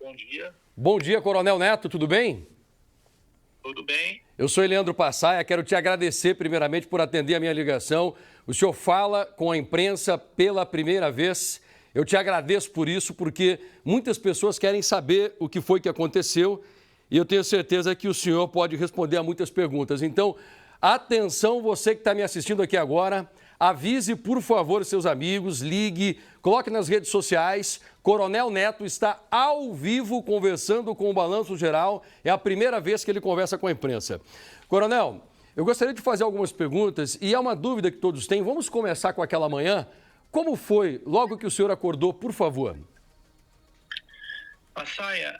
bom dia. Bom dia, Coronel Neto, tudo bem? Tudo bem? Eu sou Leandro Passaia, quero te agradecer primeiramente por atender a minha ligação. O senhor fala com a imprensa pela primeira vez. Eu te agradeço por isso, porque muitas pessoas querem saber o que foi que aconteceu e eu tenho certeza que o senhor pode responder a muitas perguntas. Então, atenção, você que está me assistindo aqui agora, avise, por favor, seus amigos, ligue, coloque nas redes sociais. Coronel Neto está ao vivo conversando com o Balanço Geral. É a primeira vez que ele conversa com a imprensa. Coronel, eu gostaria de fazer algumas perguntas e é uma dúvida que todos têm. Vamos começar com aquela manhã. Como foi logo que o senhor acordou, por favor? Passaia,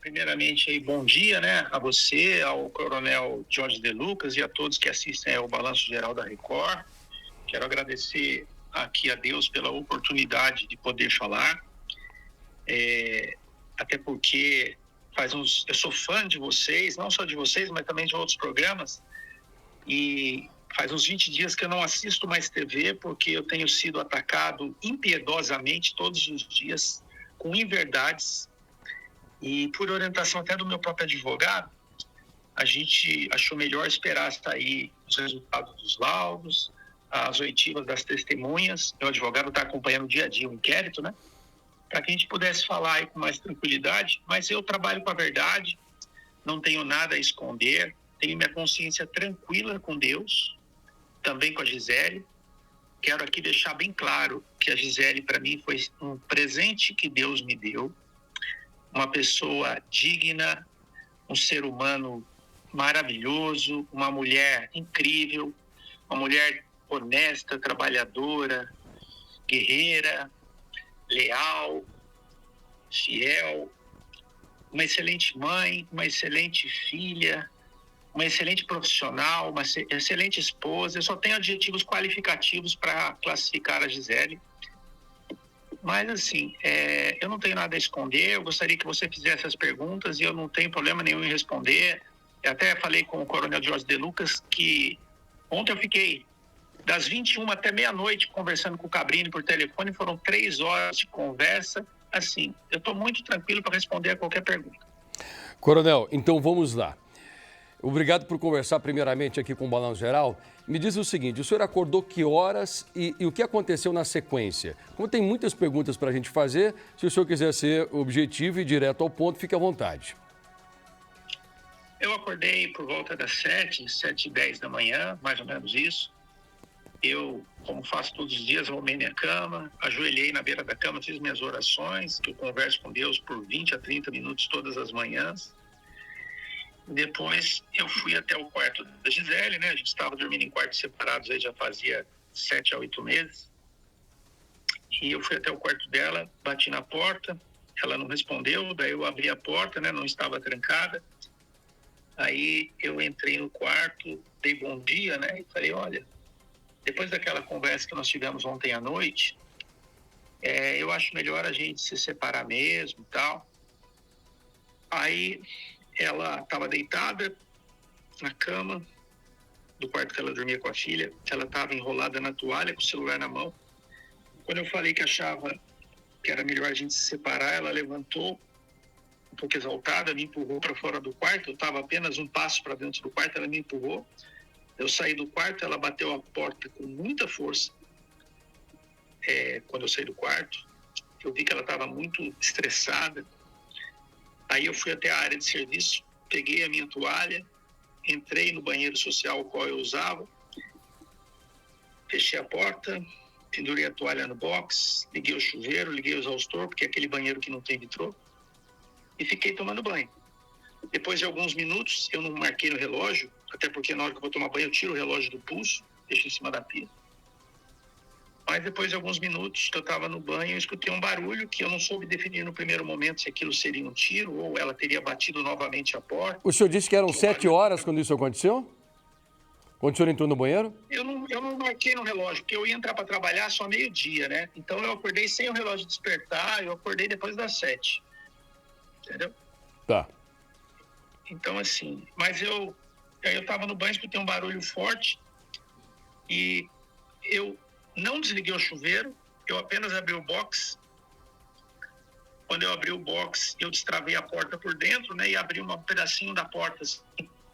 primeiramente aí, bom dia, né, a você, ao Coronel Jorge de Lucas e a todos que assistem ao Balanço Geral da Record. Quero agradecer aqui a Deus pela oportunidade de poder falar, até porque eu sou fã de vocês, não só de vocês, mas também de outros programas, e faz uns 20 dias que eu não assisto mais TV, porque eu tenho sido atacado impiedosamente todos os dias, com inverdades, e por orientação até do meu próprio advogado, a gente achou melhor esperar sair os resultados dos laudos, as oitivas das testemunhas. Meu advogado está acompanhando dia a dia o inquérito, né? Para que a gente pudesse falar aí com mais tranquilidade, mas eu trabalho com a verdade, não tenho nada a esconder, tenho minha consciência tranquila com Deus, também com a Gisele. Quero aqui deixar bem claro que a Gisele, para mim, foi um presente que Deus me deu, uma pessoa digna, um ser humano maravilhoso, uma mulher incrível, uma mulher honesta, trabalhadora, guerreira, leal, fiel, uma excelente mãe, uma excelente filha, uma excelente profissional, uma excelente esposa. Eu só tenho adjetivos qualificativos para classificar a Gisele. Mas, assim, eu não tenho nada a esconder. Eu gostaria que você fizesse as perguntas e eu não tenho problema nenhum em responder. Eu até falei com o Coronel Jorge de Lucas que ontem eu fiquei das 21 até meia-noite conversando com o Cabrini por telefone. Foram 3 horas de conversa. Assim, eu estou muito tranquilo para responder a qualquer pergunta. Coronel, então vamos lá. Obrigado por conversar primeiramente aqui com o Balanço Geral. Me diz o seguinte, o senhor acordou que horas e o que aconteceu na sequência? Como tem muitas perguntas para a gente fazer, se o senhor quiser ser objetivo e direto ao ponto, fique à vontade. Eu acordei por volta das 7h10 da manhã, mais ou menos isso. Eu, como faço todos os dias, arrumei minha cama, ajoelhei na beira da cama, fiz minhas orações, que eu converso com Deus por 20 a 30 minutos todas as manhãs. Depois eu fui até o quarto da Gisele, né? A gente estava dormindo em quartos separados aí já fazia 7 a 8 meses. E eu fui até o quarto dela, bati na porta, ela não respondeu, daí eu abri a porta, né? Não estava trancada. Aí eu entrei no quarto, dei bom dia, né? E falei, olha, depois daquela conversa que nós tivemos ontem à noite, eu acho melhor a gente se separar mesmo e tal. Aí ela estava deitada na cama do quarto que ela dormia com a filha. Ela estava enrolada na toalha com o celular na mão. Quando eu falei que achava que era melhor a gente se separar, ela levantou, um pouco exaltada, me empurrou para fora do quarto. Eu estava apenas um passo para dentro do quarto, ela me empurrou. Eu saí do quarto, ela bateu a porta com muita força. Quando eu saí do quarto, eu vi que ela estava muito estressada. Aí eu fui até a área de serviço, peguei a minha toalha, entrei no banheiro social qual eu usava, fechei a porta, pendurei a toalha no box, liguei o chuveiro, liguei o exaustor, porque é aquele banheiro que não tem vitrô, e fiquei tomando banho. Depois de alguns minutos, eu não marquei no relógio, até porque na hora que eu vou tomar banho eu tiro o relógio do pulso, deixo em cima da pia. Mas depois de alguns minutos que eu estava no banho, eu escutei um barulho que eu não soube definir no primeiro momento se aquilo seria um tiro ou ela teria batido novamente a porta. O senhor disse que eram 7 horas quando isso aconteceu? Quando o senhor entrou no banheiro? Eu não marquei no relógio, porque eu ia entrar para trabalhar só meio-dia, né? Então eu acordei sem o relógio despertar, eu acordei depois das 7. Entendeu? Tá. Então, assim, mas eu estava no banho, escutei um barulho forte e eu não desliguei o chuveiro, eu apenas abri o box, Quando eu abri o box, eu destravei a porta por dentro, né? E abri um pedacinho da porta, assim,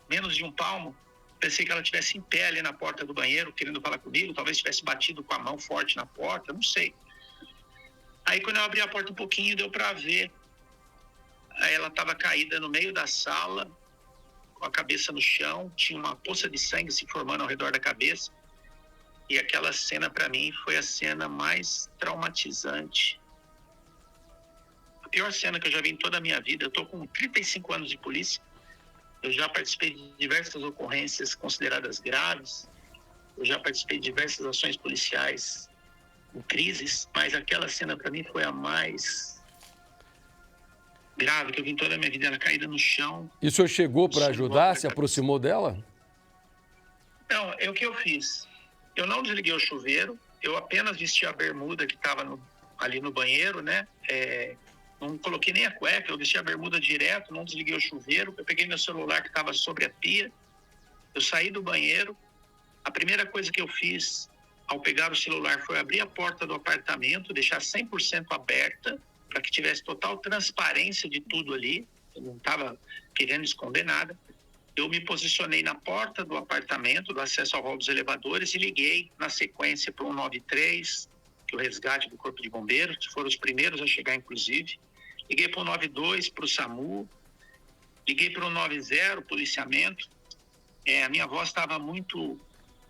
menos de um palmo. Pensei que ela estivesse em pé ali na porta do banheiro, querendo falar comigo. Talvez tivesse batido com a mão forte na porta, não sei. Aí, quando eu abri a porta um pouquinho, deu para ver. Aí ela estava caída no meio da sala, com a cabeça no chão. Tinha uma poça de sangue se formando ao redor da cabeça. E aquela cena, para mim, foi a cena mais traumatizante. A pior cena que eu já vi em toda a minha vida. Eu estou com 35 anos de polícia. Eu já participei de diversas ocorrências consideradas graves. Eu já participei de diversas ações policiais em crises. Mas aquela cena, para mim, foi a mais grave que eu vi em toda a minha vida. Ela caída no chão. E o senhor chegou para ajudar? Se aproximou dela? Não, é o que eu fiz. Eu não desliguei o chuveiro. Eu apenas vesti a bermuda que estava ali no banheiro, né? Não coloquei nem a cueca, eu vesti a bermuda direto, não desliguei o chuveiro. Eu peguei meu celular que estava sobre a pia. Eu saí do banheiro. A primeira coisa que eu fiz ao pegar o celular foi abrir a porta do apartamento, deixar 100% aberta, para que tivesse total transparência de tudo ali. Eu não estava querendo esconder nada. Eu me posicionei na porta do apartamento, do acesso ao hall dos elevadores, e liguei na sequência para o 193, que é o resgate do Corpo de Bombeiros, que foram os primeiros a chegar, inclusive. Liguei para o 92, para o SAMU. Liguei para o 90, policiamento. A minha voz estava muito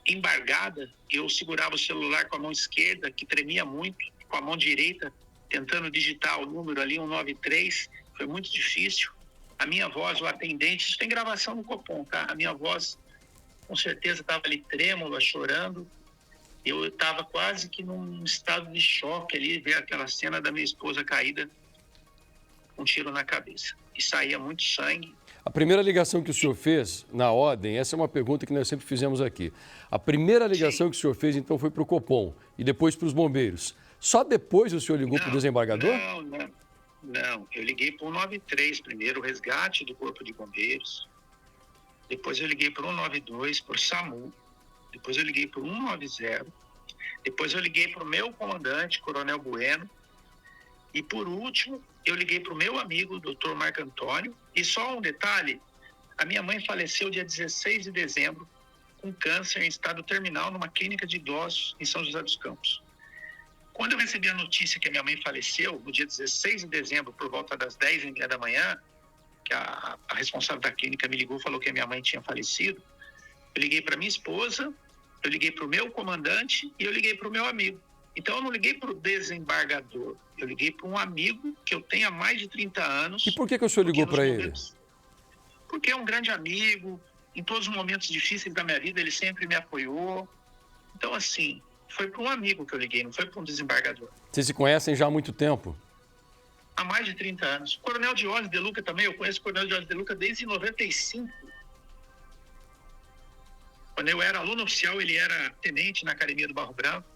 embargada. Eu segurava o celular com a mão esquerda, que tremia muito, com a mão direita, tentando digitar o número ali, 193. Foi muito difícil. A minha voz, o atendente, isso tem gravação no Copom, tá? A minha voz, com certeza, estava ali trêmula, chorando. Eu estava quase que num estado de choque ali, ver aquela cena da minha esposa caída com um tiro na cabeça. E saía muito sangue. A primeira ligação que o senhor fez na ordem, essa é uma pergunta que nós sempre fizemos aqui. A primeira ligação que o senhor fez, então, foi para o Copom e depois para os bombeiros. Só depois o senhor ligou para o desembargador? Não, eu liguei para o 193 primeiro, o resgate do Corpo de Bombeiros. Depois eu liguei para o 192, para o SAMU. Depois eu liguei para o 190. Depois eu liguei para o meu comandante, Coronel Bueno. E por último, eu liguei para o meu amigo, Dr. Marco Antônio. E só um detalhe, a minha mãe faleceu dia 16 de dezembro com câncer em estado terminal numa clínica de idosos em São José dos Campos. Quando eu recebi a notícia que a minha mãe faleceu, no dia 16 de dezembro, por volta das 10h30 da manhã, que a responsável da clínica me ligou e falou que a minha mãe tinha falecido, eu liguei para minha esposa, eu liguei para o meu comandante e eu liguei para o meu amigo. Então, eu não liguei para o desembargador, eu liguei para um amigo que eu tenho há mais de 30 anos. E por que o senhor ligou para ele? Porque é um grande amigo, em todos os momentos difíceis da minha vida, ele sempre me apoiou. Então, assim, foi para um amigo que eu liguei, não foi para um desembargador. Vocês se conhecem já há muito tempo? Há mais de 30 anos. O Coronel Diógenes de Luca também, eu conheço o Coronel Diógenes de Luca desde 95. Quando eu era aluno oficial, ele era tenente na Academia do Barro Branco.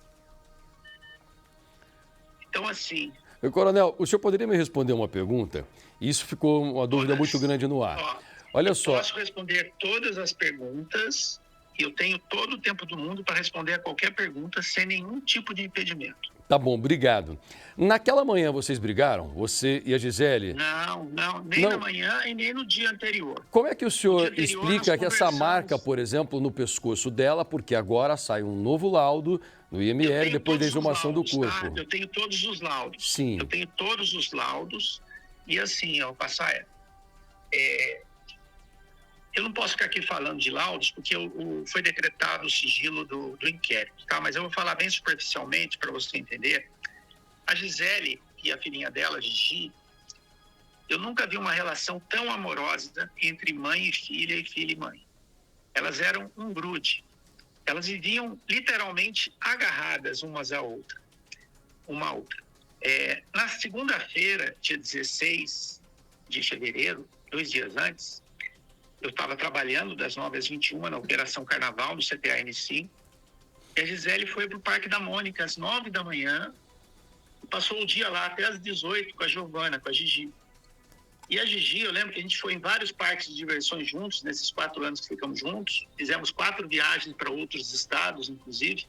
Então, assim... Coronel, o senhor poderia me responder uma pergunta? Isso ficou uma dúvida muito grande no ar. Olha só. Eu posso responder todas as perguntas e eu tenho todo o tempo do mundo para responder a qualquer pergunta sem nenhum tipo de impedimento. Tá bom, obrigado. Naquela manhã vocês brigaram? Você e a Gisele? Não, nem na manhã e nem no dia anterior. Como é que o senhor explica que essa marca, por exemplo, no pescoço dela, porque agora sai um novo laudo no IML depois da exumação do corpo? Tá? Eu tenho todos os laudos. Sim. Eu tenho todos os laudos e assim, Passaia, eu não posso ficar aqui falando de laudos porque foi decretado o sigilo do inquérito, tá? Mas eu vou falar bem superficialmente para você entender. A Gisele e a filhinha dela, Gigi, eu nunca vi uma relação tão amorosa entre mãe e filha e mãe. Elas eram um grude. Elas viviam literalmente agarradas umas à outra. Na segunda-feira, dia 16 de fevereiro, 2 dias antes, eu estava trabalhando das 9 às 21 na Operação Carnaval, no CTA-NC. E a Gisele foi para o Parque da Mônica às 9 da manhã. E passou o dia lá até às 18 com a Giovana, com a Gigi. E a Gigi, eu lembro que a gente foi em vários parques de diversões juntos, nesses 4 anos que ficamos juntos. Fizemos 4 viagens para outros estados, inclusive.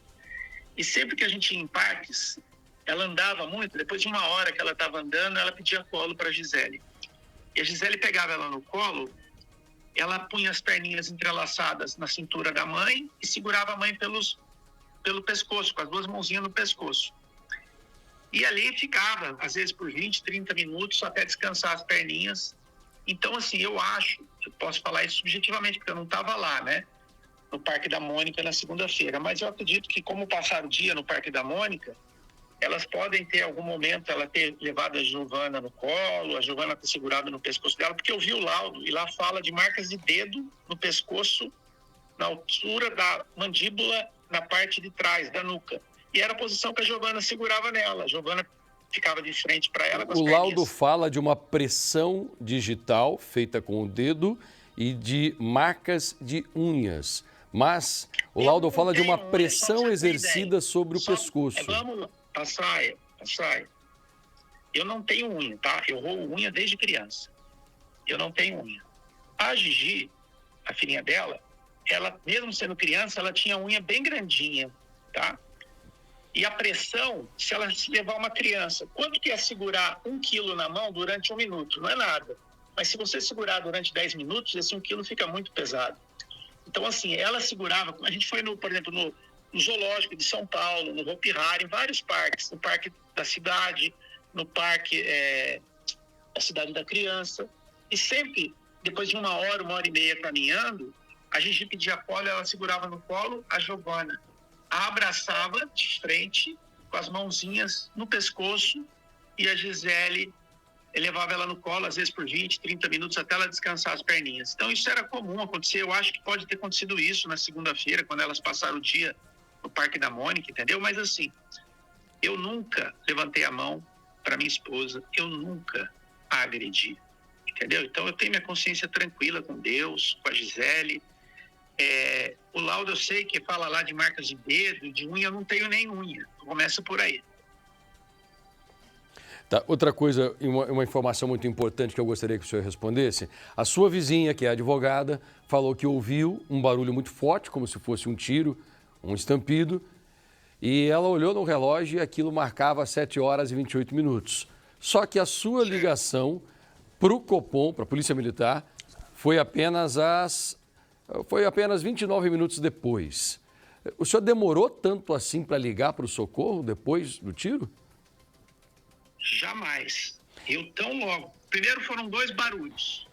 E sempre que a gente ia em parques, ela andava muito, depois de uma hora que ela estava andando, ela pedia colo para a Gisele. E a Gisele pegava ela no colo, ela punha as perninhas entrelaçadas na cintura da mãe e segurava a mãe pelo pescoço, com as duas mãozinhas no pescoço. E ali ficava, às vezes por 20, 30 minutos, até descansar as perninhas. Então, assim, eu posso falar isso subjetivamente, porque eu não estava lá, né? No Parque da Mônica na segunda-feira. Mas eu acredito que, como passaram o dia no Parque da Mônica, elas podem ter algum momento, ela ter levado a Giovana no colo, a Giovana ter segurado no pescoço dela, porque eu vi o laudo e lá fala de marcas de dedo no pescoço, na altura da mandíbula, na parte de trás da nuca. E era a posição que a Giovana segurava nela. A Giovana ficava de frente para ela com as perninhas. O laudo fala de uma pressão digital feita com o dedo e de marcas de unhas. Mas o laudo fala de uma pressão exercida sobre o pescoço. Vamos, Passaia. Eu não tenho unha, tá? Eu roo unha desde criança. Eu não tenho unha. A Gigi, a filhinha dela, ela, mesmo sendo criança, ela tinha unha bem grandinha, tá? E a pressão, se ela levar uma criança, quanto que é segurar 1 quilo na mão durante 1 minuto? Não é nada. Mas se você segurar durante 10 minutos, esse 1 quilo fica muito pesado. Então, assim, ela segurava, a gente foi, por exemplo, no Zoológico de São Paulo, no Hopi Hari, em vários parques, no Parque da Cidade, no Parque da Cidade da Criança, e sempre, depois de 1 hora, 1h30 caminhando, a Gigi pedia colo, ela segurava no colo a Giovana, a abraçava de frente, com as mãozinhas no pescoço, e a Gisele levava ela no colo, às vezes por 20, 30 minutos, até ela descansar as perninhas. Então, isso era comum acontecer. Eu acho que pode ter acontecido isso na segunda-feira, quando elas passaram o dia no Parque da Mônica, entendeu? Mas, assim, eu nunca levantei a mão para minha esposa, eu nunca a agredi, entendeu? Então, eu tenho minha consciência tranquila com Deus, com a Gisele. O laudo eu sei que fala lá de marcas de dedo, de unha, eu não tenho nem unha. Começa por aí. Tá, outra coisa, uma informação muito importante que eu gostaria que o senhor respondesse. A sua vizinha, que é advogada, falou que ouviu um barulho muito forte, como se fosse um tiro, um estampido, e ela olhou no relógio e aquilo marcava 7 horas e 28 minutos. Só que a sua ligação para o Copom, para a Polícia Militar, foi apenas 29 minutos depois. O senhor demorou tanto assim para ligar para o socorro depois do tiro? Jamais. Eu tão logo. Primeiro foram 2 barulhos.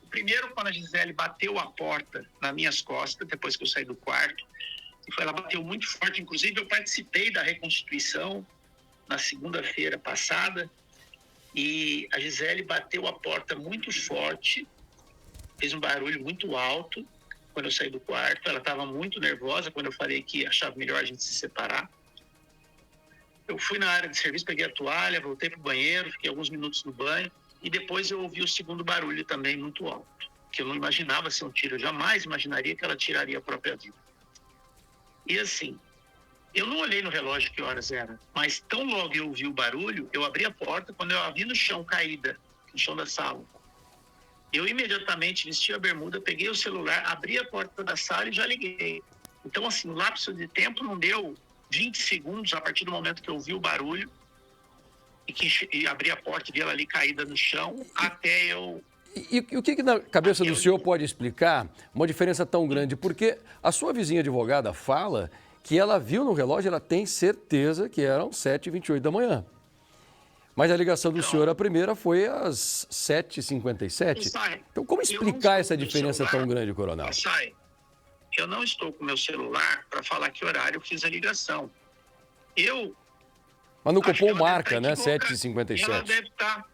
O primeiro, quando a Gisele bateu a porta nas minhas costas, depois que eu saí do quarto. Ela bateu muito forte. Inclusive, eu participei da reconstituição na segunda-feira passada. E a Gisele bateu a porta muito forte. Fez um barulho muito alto quando eu saí do quarto. Ela estava muito nervosa quando eu falei que achava melhor a gente se separar. Eu fui na área de serviço, peguei a toalha, voltei para o banheiro, fiquei alguns minutos no banho e depois eu ouvi o segundo barulho também muito alto, que eu não imaginava ser um tiro, eu jamais imaginaria que ela tiraria a própria vida. E assim, eu não olhei no relógio que horas era, mas tão logo eu ouvi o barulho, eu abri a porta, quando eu a vi no chão caída, no chão da sala, eu imediatamente vesti a bermuda, peguei o celular, abri a porta da sala e já liguei. Então assim, o lapso de tempo não deu 20 segundos a partir do momento que eu ouvi o barulho e abri a porta e vi ela ali caída no chão, até eu... E o que na cabeça do senhor pode explicar uma diferença tão grande? Porque a sua vizinha advogada fala que ela viu no relógio, ela tem certeza que eram 7h28 da manhã. Mas a ligação do senhor, a primeira, foi às 7h57. Então, como explicar essa diferença tão grande, coronel? Eu não estou com meu celular para falar que horário eu fiz a ligação. Mas no Copom marca, né? 7h57. Ela deve estar...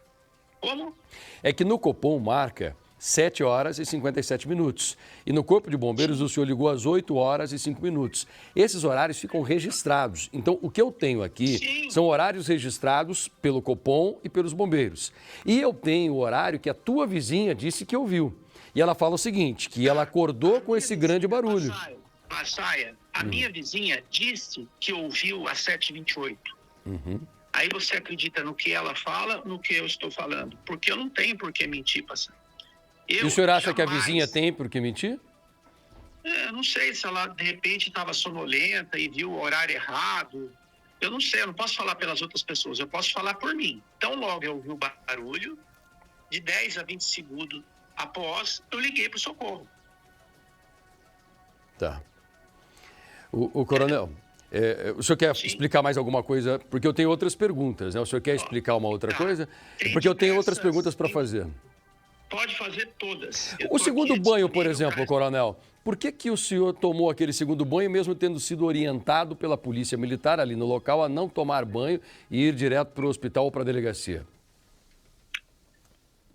Como? É que no Copom marca 7 horas e 57 minutos. E no Corpo de Bombeiros o senhor ligou às 8 horas e 5 minutos. Esses horários ficam registrados. Então, o que eu tenho aqui são horários registrados pelo Copom e pelos bombeiros. E eu tenho o horário que a tua vizinha disse que ouviu. E ela fala o seguinte, que ela acordou com esse grande barulho. Passaia, a minha vizinha disse que ouviu às 7h28. Aí você acredita no que ela fala, no que eu estou falando? Porque eu não tenho por que mentir, Passaia. E o senhor acha que a vizinha tem por que mentir? Eu não sei se ela, de repente, estava sonolenta e viu o horário errado. Eu não sei, eu não posso falar pelas outras pessoas, eu posso falar por mim. Então, logo eu ouvi o barulho, de 10 a 20 segundos após, eu liguei para o socorro. Tá. O coronel, o senhor quer explicar mais alguma coisa? Porque eu tenho outras perguntas, né? O senhor quer explicar uma outra coisa? Porque eu tenho outras perguntas para fazer. Pode fazer todas. O segundo banho, por exemplo, coronel, por que o senhor tomou aquele segundo banho, mesmo tendo sido orientado pela polícia militar ali no local a não tomar banho e ir direto para o hospital ou para a delegacia?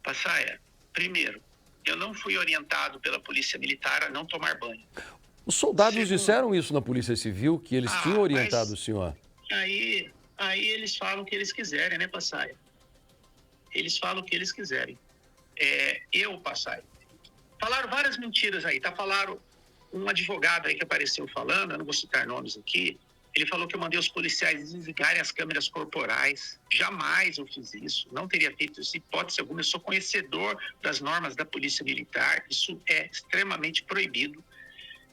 Passaia, primeiro, eu não fui orientado pela polícia militar a não tomar banho. Os soldados disseram isso na Polícia Civil, que eles tinham orientado o senhor. Aí eles falam o que eles quiserem, né, Passaia? Eles falam o que eles quiserem. Passaia, falaram várias mentiras aí, tá? Falaram, um advogado aí que apareceu falando, eu não vou citar nomes aqui, ele falou que eu mandei os policiais desligarem as câmeras corporais. Jamais eu fiz isso, não teria feito isso, hipótese alguma. Eu sou conhecedor das normas da Polícia Militar, isso é extremamente proibido.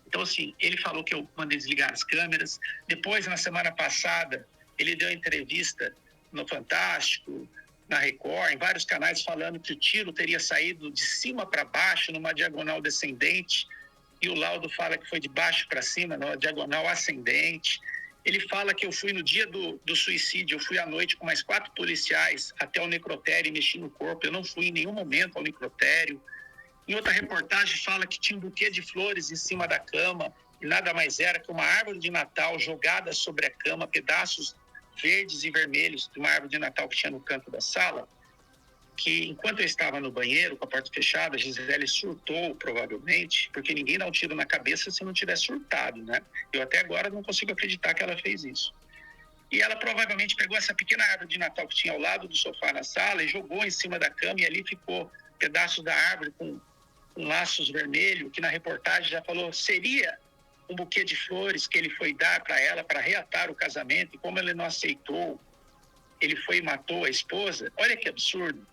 Então, assim, ele falou que eu mandei desligar as câmeras. Depois, na semana passada, ele deu entrevista no Fantástico, na Record, em vários canais, falando que o tiro teria saído de cima para baixo, numa diagonal descendente, e o laudo fala que foi de baixo para cima, numa diagonal ascendente. Ele fala que eu fui no dia do suicídio, eu fui à noite com mais 4 policiais até o necrotério e mexi no corpo. Eu não fui em nenhum momento ao necrotério. Em outra reportagem fala que tinha um buquê de flores em cima da cama, e nada mais era que uma árvore de Natal jogada sobre a cama, pedaços verdes e vermelhos de uma árvore de Natal que tinha no canto da sala, que enquanto eu estava no banheiro com a porta fechada, a Gisele surtou provavelmente, porque ninguém dá um tiro na cabeça se não tiver surtado, né? Eu até agora não consigo acreditar que ela fez isso. E ela provavelmente pegou essa pequena árvore de Natal que tinha ao lado do sofá na sala e jogou em cima da cama, e ali ficou pedaços da árvore com laços vermelhos, que na reportagem já falou seria um buquê de flores que ele foi dar para ela para reatar o casamento, e como ele não aceitou, ele foi e matou a esposa. Olha que absurdo.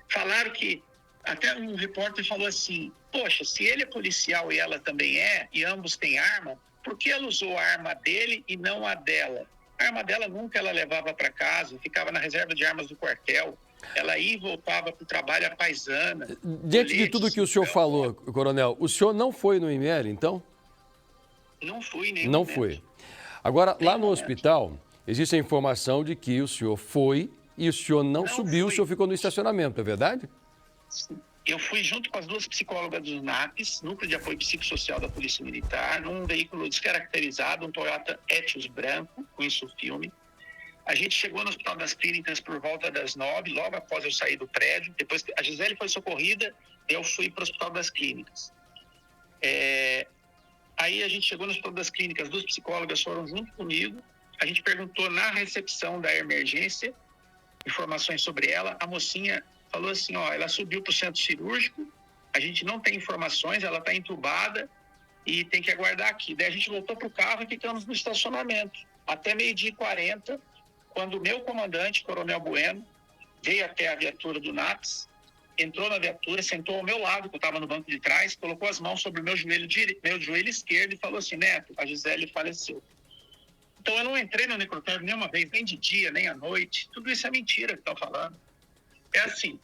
Falaram que, até um repórter falou assim, poxa, se ele é policial e ela também é, e ambos têm arma, por que ela usou a arma dele e não a dela? A arma dela nunca ela levava para casa, ficava na reserva de armas do quartel. Ela ia e voltava para o trabalho à paisana. Diante de tudo que o senhor falou, coronel, o senhor não foi no IML, então? Não fui nem. Não foi. Agora, lá no hospital, existe a informação de que o senhor foi e o senhor não subiu, o senhor ficou no estacionamento, é verdade? Eu fui junto com as 2 psicólogas do NAPS, Núcleo de Apoio Psicossocial da Polícia Militar, num veículo descaracterizado, um Toyota Etios branco, com isso filme. A gente chegou no Hospital das Clínicas por volta das 9, logo após eu sair do prédio. Depois a Gisele foi socorrida, eu fui para o Hospital das Clínicas. Aí a gente chegou no Hospital das Clínicas, 2 psicólogas foram junto comigo. A gente perguntou na recepção da emergência informações sobre ela. A mocinha falou assim, ela subiu para o centro cirúrgico, a gente não tem informações, ela está entubada e tem que aguardar aqui. Daí a gente voltou para o carro e ficamos no estacionamento até 12h40, quando o meu comandante, Coronel Bueno, veio até a viatura do NAPS, entrou na viatura, sentou ao meu lado, que eu estava no banco de trás, colocou as mãos sobre o meu joelho esquerdo e falou assim, Neto, a Gisele faleceu. Então eu não entrei no necrotério nenhuma vez, nem de dia, nem à noite. Tudo isso é mentira que estão falando. É assim,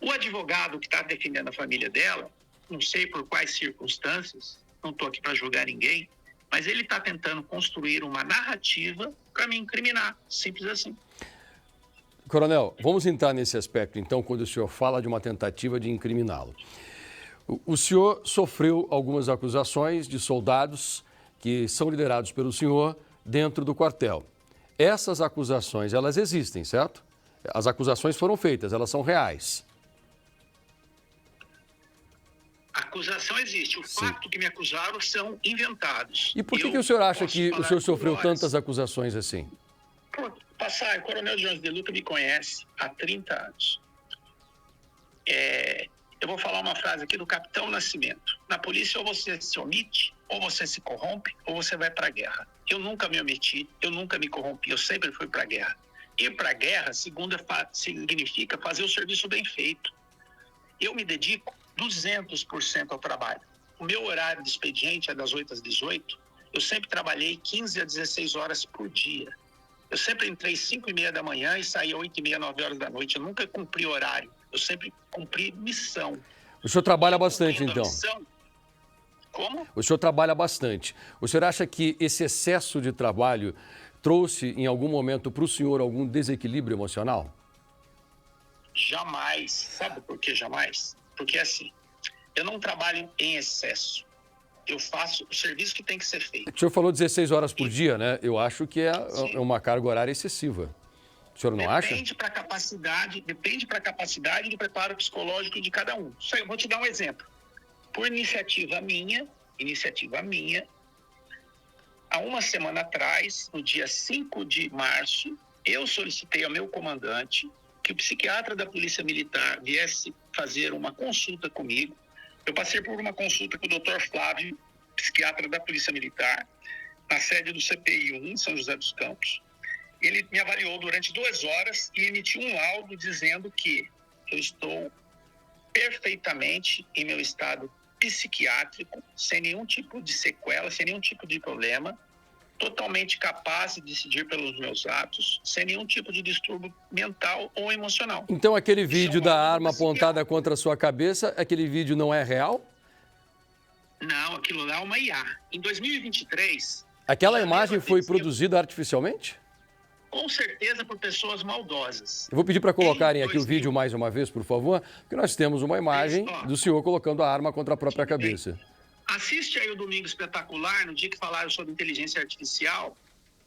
o advogado que está defendendo a família dela, não sei por quais circunstâncias, não estou aqui para julgar ninguém, mas ele está tentando construir uma narrativa para me incriminar, simples assim. Coronel, vamos entrar nesse aspecto, então, quando o senhor fala de uma tentativa de incriminá-lo. O senhor sofreu algumas acusações de soldados que são liderados pelo senhor dentro do quartel. Essas acusações, elas existem, certo? As acusações foram feitas, elas são reais. A acusação existe. O fato que me acusaram são inventados. E por que o senhor acha que o senhor sofreu tantas acusações assim? O Coronel Jones de Luca me conhece há 30 anos. Eu vou falar uma frase aqui do Capitão Nascimento. Na polícia, ou você se omite, ou você se corrompe, ou você vai para a guerra. Eu nunca me omiti, eu nunca me corrompi, eu sempre fui para a guerra. Ir para a guerra, significa fazer o serviço bem feito. Eu me dedico 200% ao trabalho. O meu horário de expediente é das 8 às 18. Eu sempre trabalhei 15 a 16 horas por dia. Eu sempre entrei 5h30 da manhã e saí 8h30, 9 horas da noite. Eu nunca cumpri horário. Eu sempre cumpri missão. O senhor trabalha bastante, então? Missão, como? O senhor trabalha bastante. O senhor acha que esse excesso de trabalho trouxe, em algum momento, para o senhor algum desequilíbrio emocional? Jamais. Sabe por que jamais? Porque, assim, eu não trabalho em excesso. Eu faço o serviço que tem que ser feito. O senhor falou 16 horas por dia, né? Eu acho que é uma carga horária excessiva. O senhor não acha? Depende para a capacidade do preparo psicológico de cada um. Só eu vou te dar um exemplo. Por iniciativa minha, há uma semana atrás, no dia 5 de março, eu solicitei ao meu comandante que o psiquiatra da Polícia Militar viesse fazer uma consulta comigo. Eu passei por uma consulta com o Dr. Flávio, psiquiatra da Polícia Militar, na sede do CPI 1, em São José dos Campos. Ele me avaliou durante 2 horas e emitiu um laudo dizendo que eu estou perfeitamente em meu estado psiquiátrico, sem nenhum tipo de sequela, sem nenhum tipo de problema, totalmente capaz de decidir pelos meus atos, sem nenhum tipo de distúrbio mental ou emocional. Então aquele vídeo da arma apontada contra a sua cabeça, aquele vídeo não é real? Não, aquilo lá é uma IA. Em 2023... Aquela imagem foi produzida artificialmente? Com certeza por pessoas maldosas. Eu vou pedir para colocarem aqui o vídeo mais uma vez, por favor, porque nós temos uma imagem do senhor colocando a arma contra a própria cabeça. Assiste aí o Domingo Espetacular, no dia que falaram sobre inteligência artificial,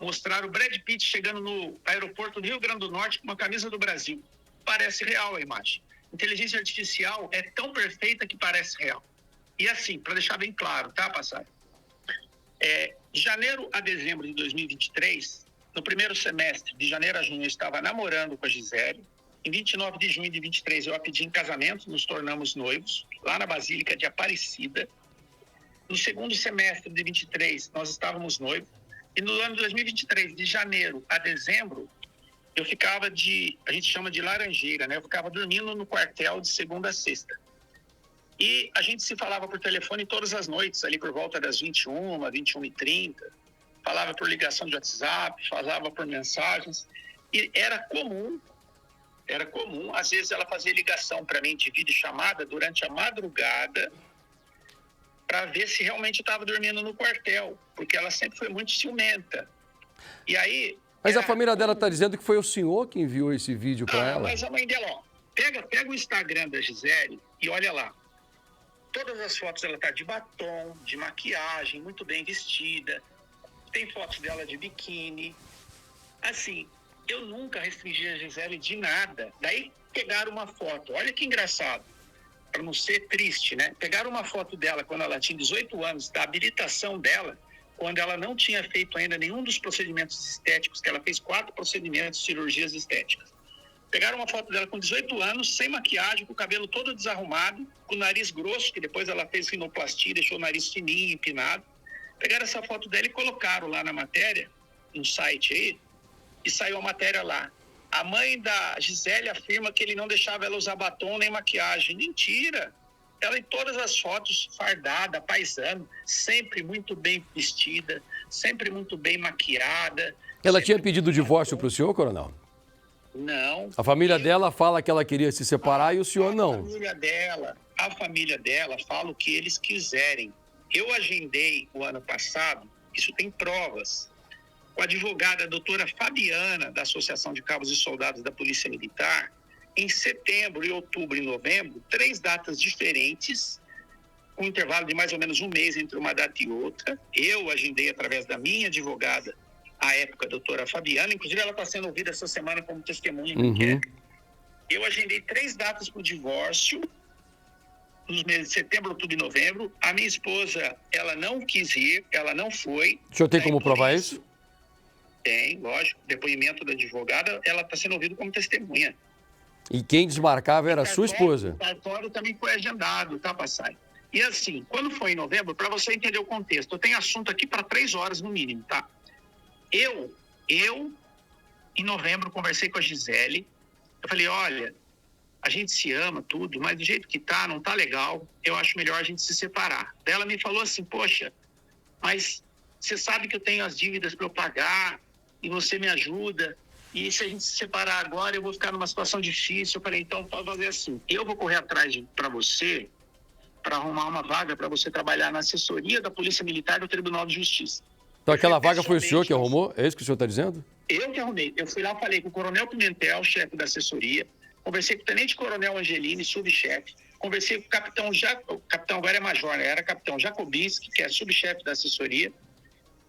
mostraram o Brad Pitt chegando no aeroporto do Rio Grande do Norte com uma camisa do Brasil. Parece real a imagem. Inteligência artificial é tão perfeita que parece real. E assim, para deixar bem claro, tá, Passari? De janeiro a dezembro de 2023, no primeiro semestre, de janeiro a junho, eu estava namorando com a Gisele. Em 29 de junho de 23, eu a pedi em casamento, nos tornamos noivos, lá na Basílica de Aparecida. No segundo semestre de 23, nós estávamos noivos. E no ano de 2023, de janeiro a dezembro, eu ficava a gente chama de laranjeira, né? Eu ficava dormindo no quartel de segunda a sexta. E a gente se falava por telefone todas as noites, ali por volta das 21, 21h30. Falava por ligação de WhatsApp, falava por mensagens. E era comum, às vezes ela fazia ligação para mim de videochamada durante a madrugada, para ver se realmente eu estava dormindo no quartel, porque ela sempre foi muito ciumenta. E aí... Mas a família dela está dizendo que foi o senhor que enviou esse vídeo para ela? Mas a mãe dela, ó, pega o Instagram da Gisele e olha lá. Todas as fotos ela tá de batom, de maquiagem, muito bem vestida. Tem fotos dela de biquíni. Assim, eu nunca restringi a Gisele de nada. Daí pegaram uma foto, olha que engraçado. Para não ser triste, né? Pegaram uma foto dela quando ela tinha 18 anos, da habilitação dela, quando ela não tinha feito ainda nenhum dos procedimentos estéticos, que ela fez 4 procedimentos de cirurgias estéticas. Pegaram uma foto dela com 18 anos, sem maquiagem, com o cabelo todo desarrumado, com o nariz grosso, que depois ela fez rinoplastia, deixou o nariz fininho, empinado. Pegaram essa foto dela e colocaram lá na matéria, no site aí, e saiu a matéria lá. A mãe da Gisele afirma que ele não deixava ela usar batom nem maquiagem. Mentira! Ela em todas as fotos, fardada, paisano, sempre muito bem vestida, sempre muito bem maquiada. Ela tinha pedido o divórcio para o senhor, coronel? Não. A família dela fala que ela queria se separar e o senhor não. A família dela fala o que eles quiserem. Eu agendei o ano passado, isso tem provas, com a advogada a doutora Fabiana, da Associação de Cabos e Soldados da Polícia Militar, em setembro, e outubro e novembro, 3 datas diferentes, com um intervalo de mais ou menos um mês entre uma data e outra. Eu agendei através da minha advogada, à época, a doutora Fabiana, inclusive ela está sendo ouvida essa semana como testemunha. Eu agendei 3 datas para o divórcio, nos meses de setembro, outubro e novembro. A minha esposa, ela não quis ir, ela não foi. O senhor tem como provar isso? Tem, lógico. Depoimento da advogada, ela está sendo ouvida como testemunha. E quem desmarcava era a sua esposa? O cartório também foi agendado, tá, Passai? E assim, quando foi em novembro, para você entender o contexto, eu tenho assunto aqui para 3 horas no mínimo, tá? Eu, em novembro, conversei com a Gisele. Eu falei, olha, a gente se ama, tudo, mas do jeito que tá, não tá legal. Eu acho melhor a gente se separar. Daí ela me falou assim, poxa, mas você sabe que eu tenho as dívidas para eu pagar. e você me ajuda. E se a gente se separar agora, eu vou ficar numa situação difícil. Eu falei, então pode fazer assim. Eu vou correr atrás para você, para arrumar uma vaga para você trabalhar na assessoria da Polícia Militar do Tribunal de Justiça. Então aquela vaga foi o senhor que arrumou? É isso que o senhor está dizendo? Eu que arrumei. Eu fui lá, falei com o Coronel Pimentel, chefe da assessoria. Conversei com o Tenente Coronel Angelini, subchefe. Conversei com o capitão agora é major, né? Era capitão Jacobinski, que é subchefe da assessoria.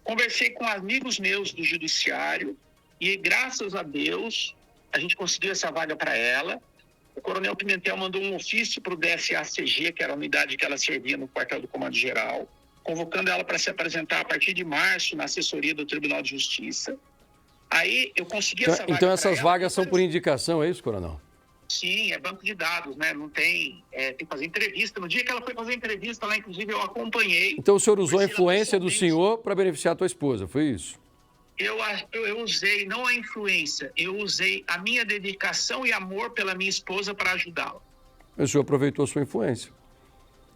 Conversei com amigos meus do judiciário e, graças a Deus, a gente conseguiu essa vaga para ela. O Coronel Pimentel mandou um ofício para o DSA-CG, que era a unidade que ela servia no quartel do Comando Geral, convocando ela para se apresentar a partir de março na assessoria do Tribunal de Justiça. Aí eu consegui essa vaga. Então essas vagas são por indicação, é isso, coronel? Sim, é banco de dados, né? Não tem, tem que fazer entrevista. No dia que ela foi fazer entrevista lá, inclusive, eu acompanhei. Então o senhor usou a influência do senhor para beneficiar a tua esposa, foi isso? Eu usei, não a influência, eu usei a minha dedicação e amor pela minha esposa para ajudá-la. O senhor aproveitou a sua influência.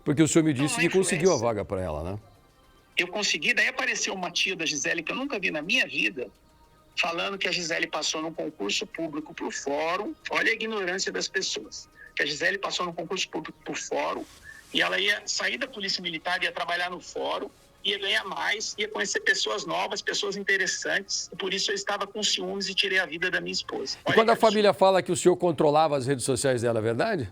Porque o senhor me disse que conseguiu a vaga para ela, né? Eu consegui, daí apareceu uma tia da Gisele que eu nunca vi na minha vida, falando que a Gisele passou num concurso público para o fórum. Olha a ignorância das pessoas. Que a Gisele passou num concurso público para o fórum e ela ia sair da Polícia Militar, ia trabalhar no fórum, ia ganhar mais, ia conhecer pessoas novas, pessoas interessantes. E por isso eu estava com ciúmes e tirei a vida da minha esposa. E quando a família fala que o senhor controlava as redes sociais dela, é verdade?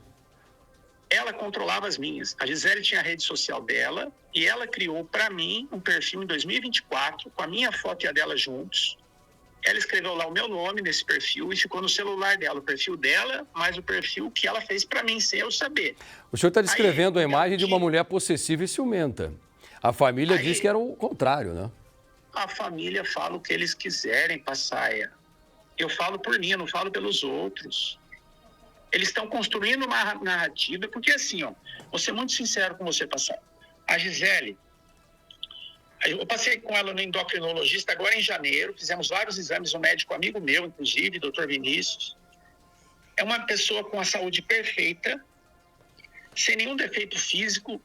Ela controlava as minhas. A Gisele tinha a rede social dela e ela criou para mim um perfil em 2024 com a minha foto e a dela juntos. Ela escreveu lá o meu nome nesse perfil e ficou no celular dela, o perfil dela, mais o perfil que ela fez para mim, sem eu saber. O senhor está descrevendo a imagem de uma mulher possessiva e ciumenta. A família diz que era o contrário, né? A família fala o que eles quiserem, Passaia. Eu falo por mim, eu não falo pelos outros. Eles estão construindo uma narrativa, porque assim, ó, vou ser muito sincero com você, Passaia. A Gisele, eu passei com ela no endocrinologista agora em janeiro, fizemos vários exames, um médico amigo meu, inclusive, Dr. Vinícius. É uma pessoa com a saúde perfeita, sem nenhum defeito físico.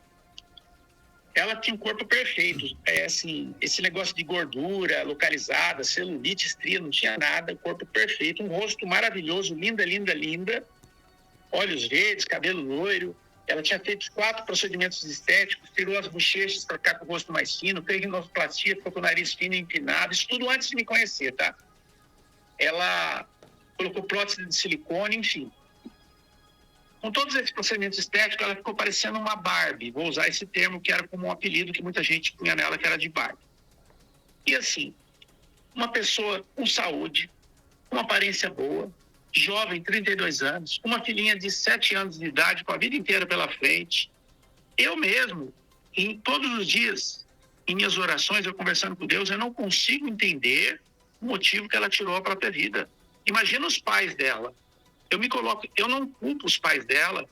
Ela tinha um corpo perfeito. Assim, esse negócio de gordura localizada, celulite, estria, não tinha nada, corpo perfeito, um rosto maravilhoso, linda, linda, linda. Olhos verdes, cabelo loiro. Ela tinha feito 4 procedimentos estéticos, tirou as bochechas para ficar com o rosto mais fino, fez rinoplastia, ficou com o nariz fino e empinado. Isso tudo antes de me conhecer, tá? Ela colocou prótese de silicone, enfim. Com todos esses procedimentos estéticos, ela ficou parecendo uma Barbie. Vou usar esse termo que era como um apelido que muita gente punha nela, que era de Barbie. E assim, uma pessoa com saúde, com uma aparência boa, jovem, 32 anos, uma filhinha de 7 anos de idade, com a vida inteira pela frente. Eu mesmo, todos os dias, em minhas orações, eu conversando com Deus, eu não consigo entender o motivo que ela tirou a própria vida. Imagina os pais dela. Eu não culpo os pais dela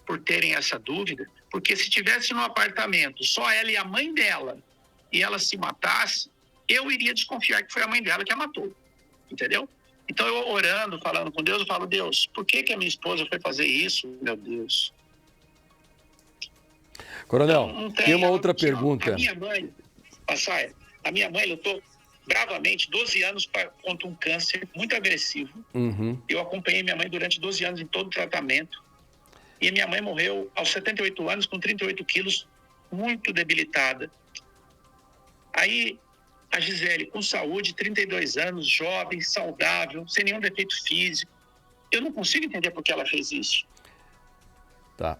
por terem essa dúvida, porque se tivesse no apartamento só ela e a mãe dela, e ela se matasse, eu iria desconfiar que foi a mãe dela que a matou, entendeu? Então eu orando, falando com Deus, eu falo, Deus, por que a minha esposa foi fazer isso, meu Deus? Coronel, tem uma outra pergunta. A minha mãe, Passaia, a minha mãe lutou bravamente 12 anos contra um câncer muito agressivo. Uhum. Eu acompanhei minha mãe durante 12 anos em todo o tratamento. E minha mãe morreu aos 78 anos, com 38 quilos, muito debilitada. Aí, a Gisele, com saúde, 32 anos, jovem, saudável, sem nenhum defeito físico. Eu não consigo entender por que ela fez isso. Tá.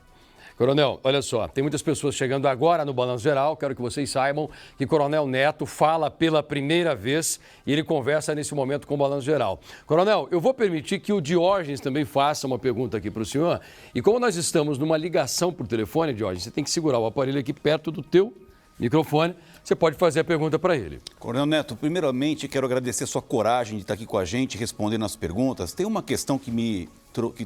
Coronel, olha só, tem muitas pessoas chegando agora no Balanço Geral. Quero que vocês saibam que Coronel Neto fala pela primeira vez e ele conversa nesse momento com o Balanço Geral. Coronel, eu vou permitir que o Diógenes também faça uma pergunta aqui para o senhor. E como nós estamos numa ligação por telefone, Diógenes, você tem que segurar o aparelho aqui perto do teu microfone. Você pode fazer a pergunta para ele. Coronel Neto, primeiramente quero agradecer a sua coragem de estar aqui com a gente, respondendo as perguntas. Tem uma questão que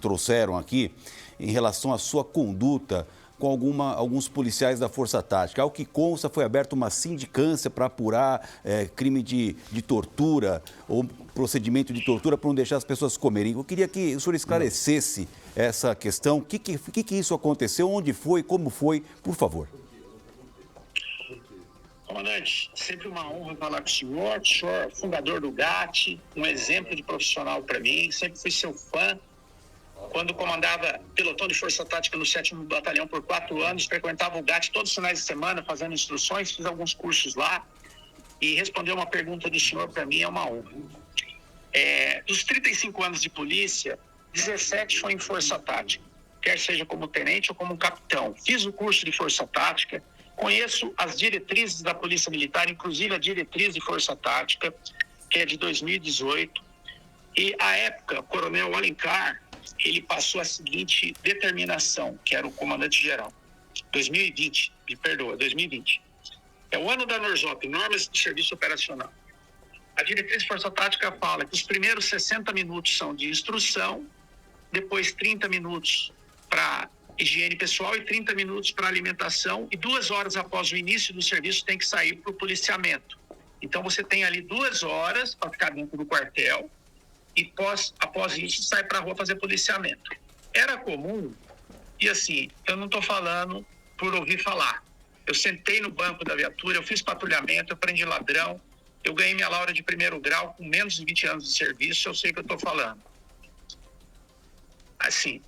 trouxeram aqui em relação à sua conduta com alguns policiais da Força Tática. Ao que consta, foi aberta uma sindicância para apurar crime de tortura ou procedimento de tortura para não deixar as pessoas comerem. Eu queria que o senhor esclarecesse essa questão. O que isso aconteceu? Onde foi? Como foi? Por favor. Comandante, Comandante, sempre uma honra falar com o senhor fundador do GAT, um exemplo de profissional para mim, sempre fui seu fã. Quando comandava pelotão de força tática no 7º Batalhão por 4 anos, frequentava o GAT todos os finais de semana, fazendo instruções, fiz alguns cursos lá, e responder uma pergunta do senhor para mim é uma honra. Dos 35 anos de polícia, 17 foi em força tática, quer seja como tenente ou como capitão. Fiz o curso de força tática, conheço as diretrizes da Polícia Militar, inclusive a diretriz de força tática, que é de 2018. E, à época, o coronel Alencar, ele passou a seguinte determinação, que era o comandante-geral. 2020, me perdoa, 2020. É o ano da NORZOP, Normas de Serviço Operacional. A diretriz de força tática fala que os primeiros 60 minutos são de instrução, depois 30 minutos para higiene pessoal e 30 minutos para alimentação, e 2 horas após o início do serviço tem que sair para o policiamento. Então você tem ali 2 horas para ficar dentro do quartel e após isso sai para a rua fazer policiamento. Era comum, e assim, eu não estou falando por ouvir falar. Eu sentei no banco da viatura, eu fiz patrulhamento, eu prendi ladrão, eu ganhei minha laurea de 1º grau com menos de 20 anos de serviço, eu sei o que eu estou falando. Assim,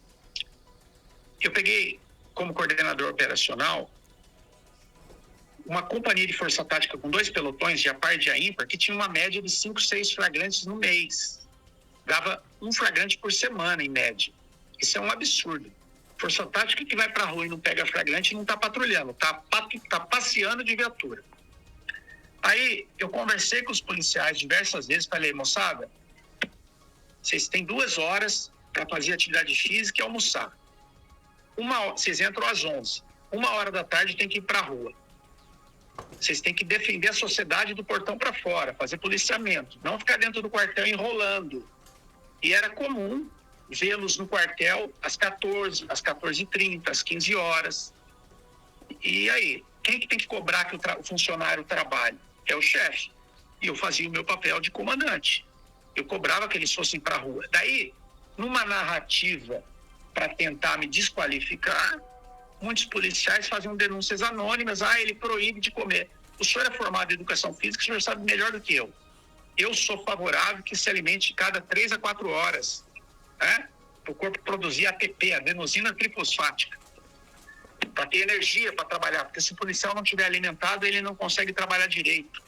eu peguei como coordenador operacional uma companhia de força tática com 2 pelotões, de a par e de a ímpar, que tinha uma média de 5, 6 flagrantes no mês. Dava um flagrante por semana, em média. Isso é um absurdo. Força tática que vai para a rua e não pega flagrante não está patrulhando, está passeando de viatura. Aí eu conversei com os policiais diversas vezes, falei, moçada, vocês têm 2 horas para fazer atividade física e almoçar. Vocês entram às 11. 1h da tarde tem que ir para a rua. Vocês têm que defender a sociedade do portão para fora, fazer policiamento, não ficar dentro do quartel enrolando. E era comum vê-los no quartel às 14, às 14h30, às 15 horas. E aí, quem que tem que cobrar que o funcionário trabalhe? É o chefe. E eu fazia o meu papel de comandante. Eu cobrava que eles fossem para a rua. Daí, numa narrativa para tentar me desqualificar, muitos policiais faziam denúncias anônimas. Ele proíbe de comer. O senhor é formado em educação física, o senhor sabe melhor do que eu. Eu sou favorável que se alimente cada 3 a 4 horas, né? Para o corpo produzir ATP, adenosina trifosfática, para ter energia para trabalhar, porque se o policial não estiver alimentado, ele não consegue trabalhar direito.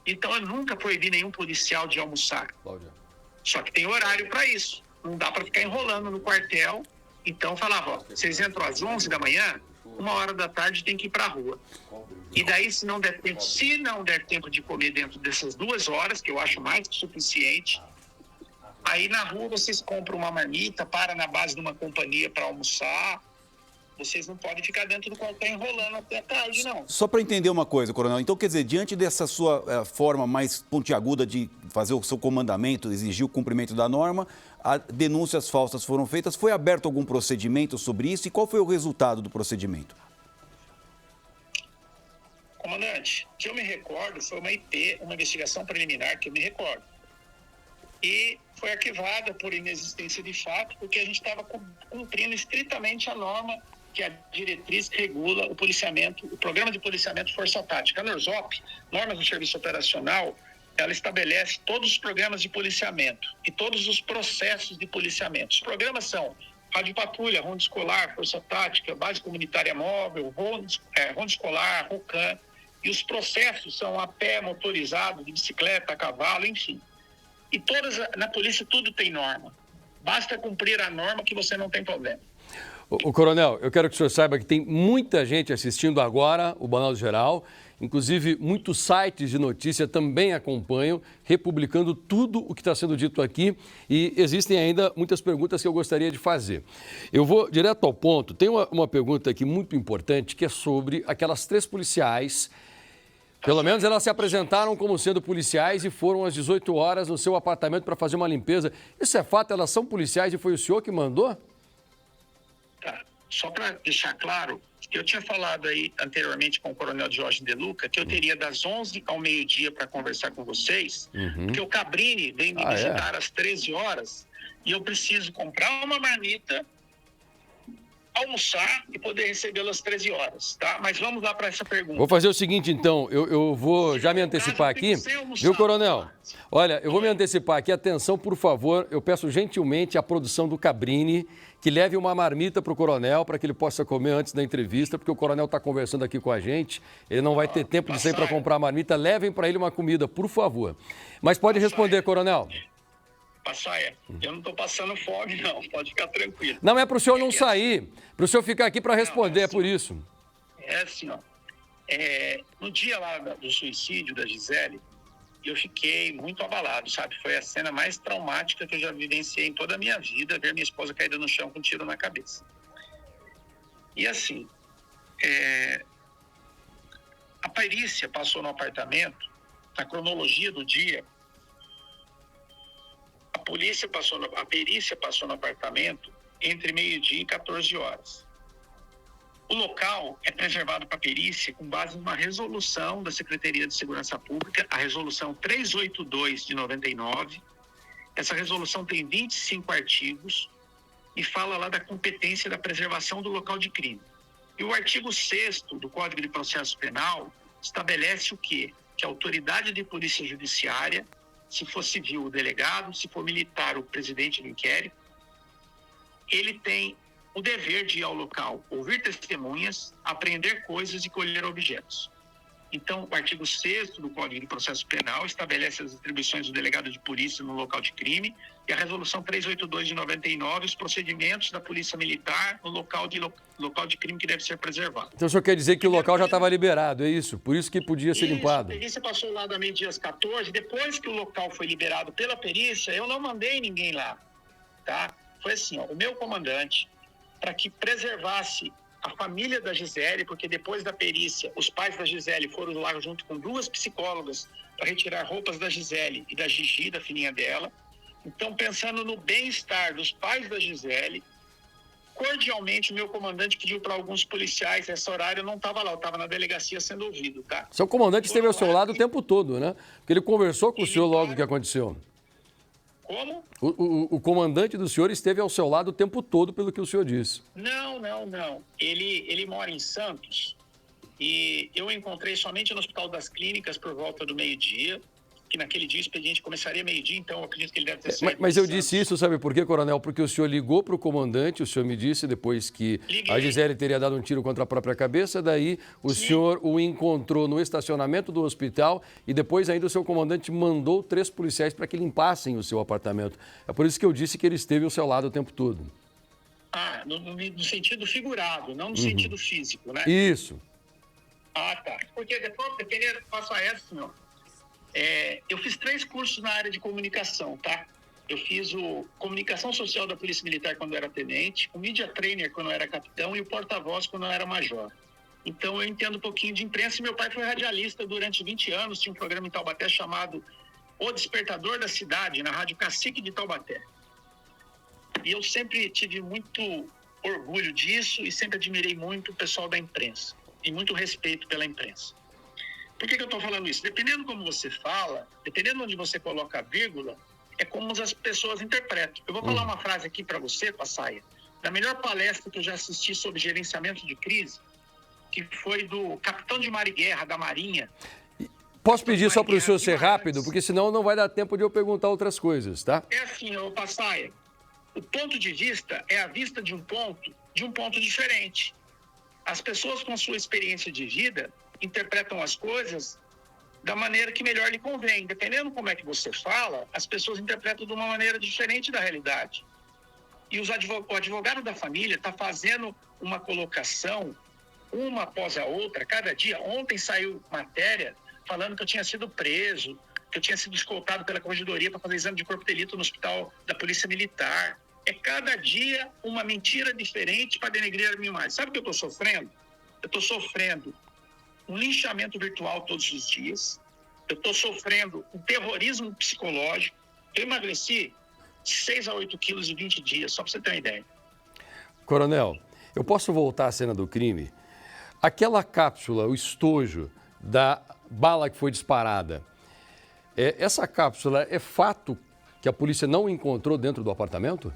Então, eu nunca proibi nenhum policial de almoçar. Cláudia. Só que tem horário para isso. Não dá para ficar enrolando no quartel. Então, eu falava, vocês entram às 11 da manhã, 1h da tarde tem que ir para a rua. E daí, se não der tempo de comer dentro dessas 2 horas, que eu acho mais que suficiente, aí na rua vocês compram uma marmita, para na base de uma companhia para almoçar. Vocês não podem ficar dentro do quartel enrolando até tarde, não. Só para entender uma coisa, coronel, então quer dizer, diante dessa sua forma mais pontiaguda de fazer o seu comandamento, exigir o cumprimento da norma, denúncias falsas foram feitas, foi aberto algum procedimento sobre isso e qual foi o resultado do procedimento? Comandante, que eu me recordo, foi uma IP, uma investigação preliminar que eu me recordo. E foi arquivada por inexistência de fato, porque a gente estava cumprindo estritamente a norma que é a diretriz que regula o policiamento, o programa de policiamento força tática. A NORZOP, Normas do Serviço Operacional, ela estabelece todos os programas de policiamento e todos os processos de policiamento. Os programas são rádio patrulha, ronda escolar, força tática, base comunitária móvel, ronda escolar, ROCAM, e os processos são a pé, motorizado, de bicicleta, a cavalo, enfim. E na polícia tudo tem norma. Basta cumprir a norma que você não tem problema. O coronel, eu quero que o senhor saiba que tem muita gente assistindo agora o Balanço Geral, inclusive muitos sites de notícia também acompanham, republicando tudo o que está sendo dito aqui, e existem ainda muitas perguntas que eu gostaria de fazer. Eu vou direto ao ponto. Tem uma pergunta aqui muito importante, que é sobre aquelas 3 policiais. Pelo menos elas se apresentaram como sendo policiais e foram às 18 horas no seu apartamento para fazer uma limpeza. Isso é fato? Elas são policiais e foi o senhor que mandou? Tá. Só para deixar claro, eu tinha falado aí anteriormente com o coronel Jorge De Luca que eu teria das 11 ao meio-dia para conversar com vocês, porque o Cabrini vem me visitar às 13 horas e eu preciso comprar uma marmita almoçar e poder recebê-lo às 13 horas, tá? Mas vamos lá para essa pergunta. Vou fazer o seguinte, então, eu vou já me antecipar aqui, viu, Coronel? Olha, eu vou me antecipar aqui, atenção, por favor, eu peço gentilmente à produção do Cabrini que leve uma marmita para o Coronel, para que ele possa comer antes da entrevista, porque o Coronel está conversando aqui com a gente, ele não vai ter tempo de sair para comprar a marmita, levem para ele uma comida, por favor. Mas pode responder, Coronel. Passaia, eu não estou passando fome, não. Pode ficar tranquilo. Não é para o senhor não sair, para o senhor ficar aqui para responder, é por isso. É assim, ó. No dia lá do suicídio da Gisele, eu fiquei muito abalado, sabe? Foi a cena mais traumática que eu já vivenciei em toda a minha vida, ver minha esposa caída no chão com um tiro na cabeça. E assim, a perícia passou no apartamento, na cronologia do dia, a perícia passou no apartamento entre meio-dia e 14 horas. O local é preservado para a perícia com base numa resolução da Secretaria de Segurança Pública, a resolução 382 de 99. Essa resolução tem 25 artigos e fala lá da competência da preservação do local de crime. E o artigo 6º do Código de Processo Penal estabelece o quê? Que a autoridade de polícia judiciária, se for civil, o delegado, se for militar, o presidente do inquérito, ele tem o dever de ir ao local, ouvir testemunhas, apreender coisas e colher objetos. Então, o artigo 6º do Código de Processo Penal estabelece as atribuições do delegado de polícia no local de crime e a resolução 382 de 99, os procedimentos da polícia militar no local de crime que deve ser preservado. Então, o senhor quer dizer que o local já estava liberado, é isso? Por isso que podia ser limpado. A perícia passou lá da meio-dia às 14, depois que o local foi liberado pela perícia, eu não mandei ninguém lá, tá? Foi assim, ó, o meu comandante, para que preservasse a família da Gisele, porque depois da perícia, os pais da Gisele foram lá junto com 2 psicólogas para retirar roupas da Gisele e da Gigi, da filhinha dela. Então, pensando no bem-estar dos pais da Gisele, cordialmente o meu comandante pediu para alguns policiais, nesse horário eu não estava lá, eu estava na delegacia sendo ouvido, tá? Seu comandante esteve ao seu lado o tempo todo, né? Porque ele conversou com o senhor logo que aconteceu. Como? O comandante do senhor esteve ao seu lado o tempo todo, pelo que o senhor disse. Não. Ele mora em Santos e eu encontrei somente no Hospital das Clínicas por volta do meio-dia, que naquele dia o expediente começaria meio-dia, então eu acredito que ele deve ter saído. Mas eu disse isso, sabe por quê, Coronel? Porque o senhor ligou para o comandante, o senhor me disse depois que a Gisele teria dado um tiro contra a própria cabeça, daí o senhor o encontrou no estacionamento do hospital e depois ainda o seu comandante mandou 3 policiais para que limpassem o seu apartamento. É por isso que eu disse que ele esteve ao seu lado o tempo todo. No sentido figurado, não no sentido físico, né? Isso. Tá. Porque depois, dependendo, faço essa, senhor. Eu fiz 3 cursos na área de comunicação, tá? Eu fiz o Comunicação Social da Polícia Militar quando eu era tenente, o Media Trainer quando eu era capitão e o porta-voz quando eu era major. Então eu entendo um pouquinho de imprensa e meu pai foi radialista durante 20 anos, tinha um programa em Taubaté chamado O Despertador da Cidade, na Rádio Cacique de Taubaté. E eu sempre tive muito orgulho disso e sempre admirei muito o pessoal da imprensa e muito respeito pela imprensa. Por que eu estou falando isso? Dependendo como você fala, dependendo onde você coloca a vírgula, é como as pessoas interpretam. Eu vou falar uma frase aqui para você, Passaia, da melhor palestra que eu já assisti sobre gerenciamento de crise, que foi do capitão de mar e guerra da Marinha. Posso pedir só para o senhor ser rápido, porque senão não vai dar tempo de eu perguntar outras coisas, tá? É assim, Passaia, o ponto de vista é a vista de um ponto diferente. As pessoas com sua experiência de vida interpretam as coisas da maneira que melhor lhe convém. Dependendo como é que você fala, as pessoas interpretam de uma maneira diferente da realidade. E o advogado da família está fazendo uma colocação, uma após a outra, cada dia. Ontem saiu matéria falando que eu tinha sido preso, que eu tinha sido escoltado pela corregedoria para fazer exame de corpo de delito no hospital da Polícia Militar. É cada dia uma mentira diferente para denegrir a minha imagem. Sabe o que eu estou sofrendo? Eu estou sofrendo um linchamento virtual todos os dias. Eu estou sofrendo um terrorismo psicológico. Eu emagreci 6 a 8 quilos em 20 dias, só para você ter uma ideia. Coronel, eu posso voltar à cena do crime? Aquela cápsula, o estojo da bala que foi disparada, essa cápsula é fato que a polícia não encontrou dentro do apartamento?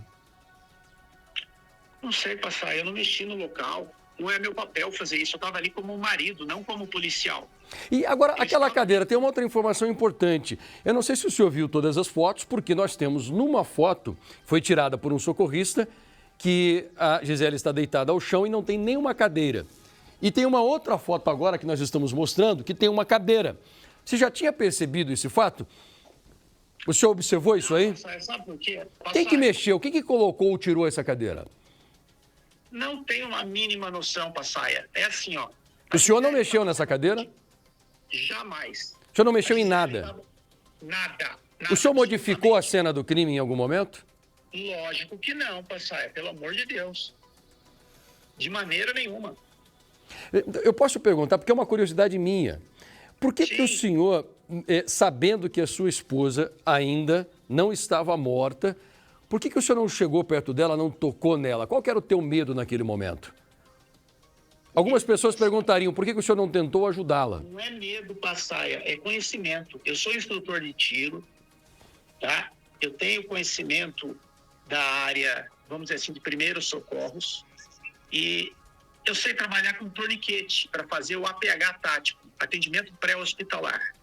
Não sei, passar, eu não mexi no local. Não é meu papel fazer isso. Eu estava ali como marido, não como policial. E agora, aquela cadeira, tem uma outra informação importante. Eu não sei se o senhor viu todas as fotos, porque nós temos numa foto, foi tirada por um socorrista, que a Gisele está deitada ao chão e não tem nenhuma cadeira. E tem uma outra foto agora que nós estamos mostrando, que tem uma cadeira. Você já tinha percebido esse fato? O senhor observou isso aí? Sabe por quê? Quem que mexeu? Quem que colocou ou tirou essa cadeira? Não tenho uma mínima noção, Passaia. É assim, ó. O senhor não mexeu nessa cadeira? Jamais. O senhor não mexeu em nada? Nada. O senhor modificou a cena do crime em algum momento? Lógico que não, Passaia. Pelo amor de Deus. De maneira nenhuma. Eu posso perguntar, porque é uma curiosidade minha. Por que que o senhor, sabendo que a sua esposa ainda não estava morta, por que que o senhor não chegou perto dela, não tocou nela? Qual que era o teu medo naquele momento? Algumas pessoas perguntariam, por que que o senhor não tentou ajudá-la? Não é medo, Passaia, é conhecimento. Eu sou instrutor de tiro, tá? Eu tenho conhecimento da área, vamos dizer assim, de primeiros socorros. E eu sei trabalhar com torniquete para fazer o APH tático, atendimento pré-hospitalar.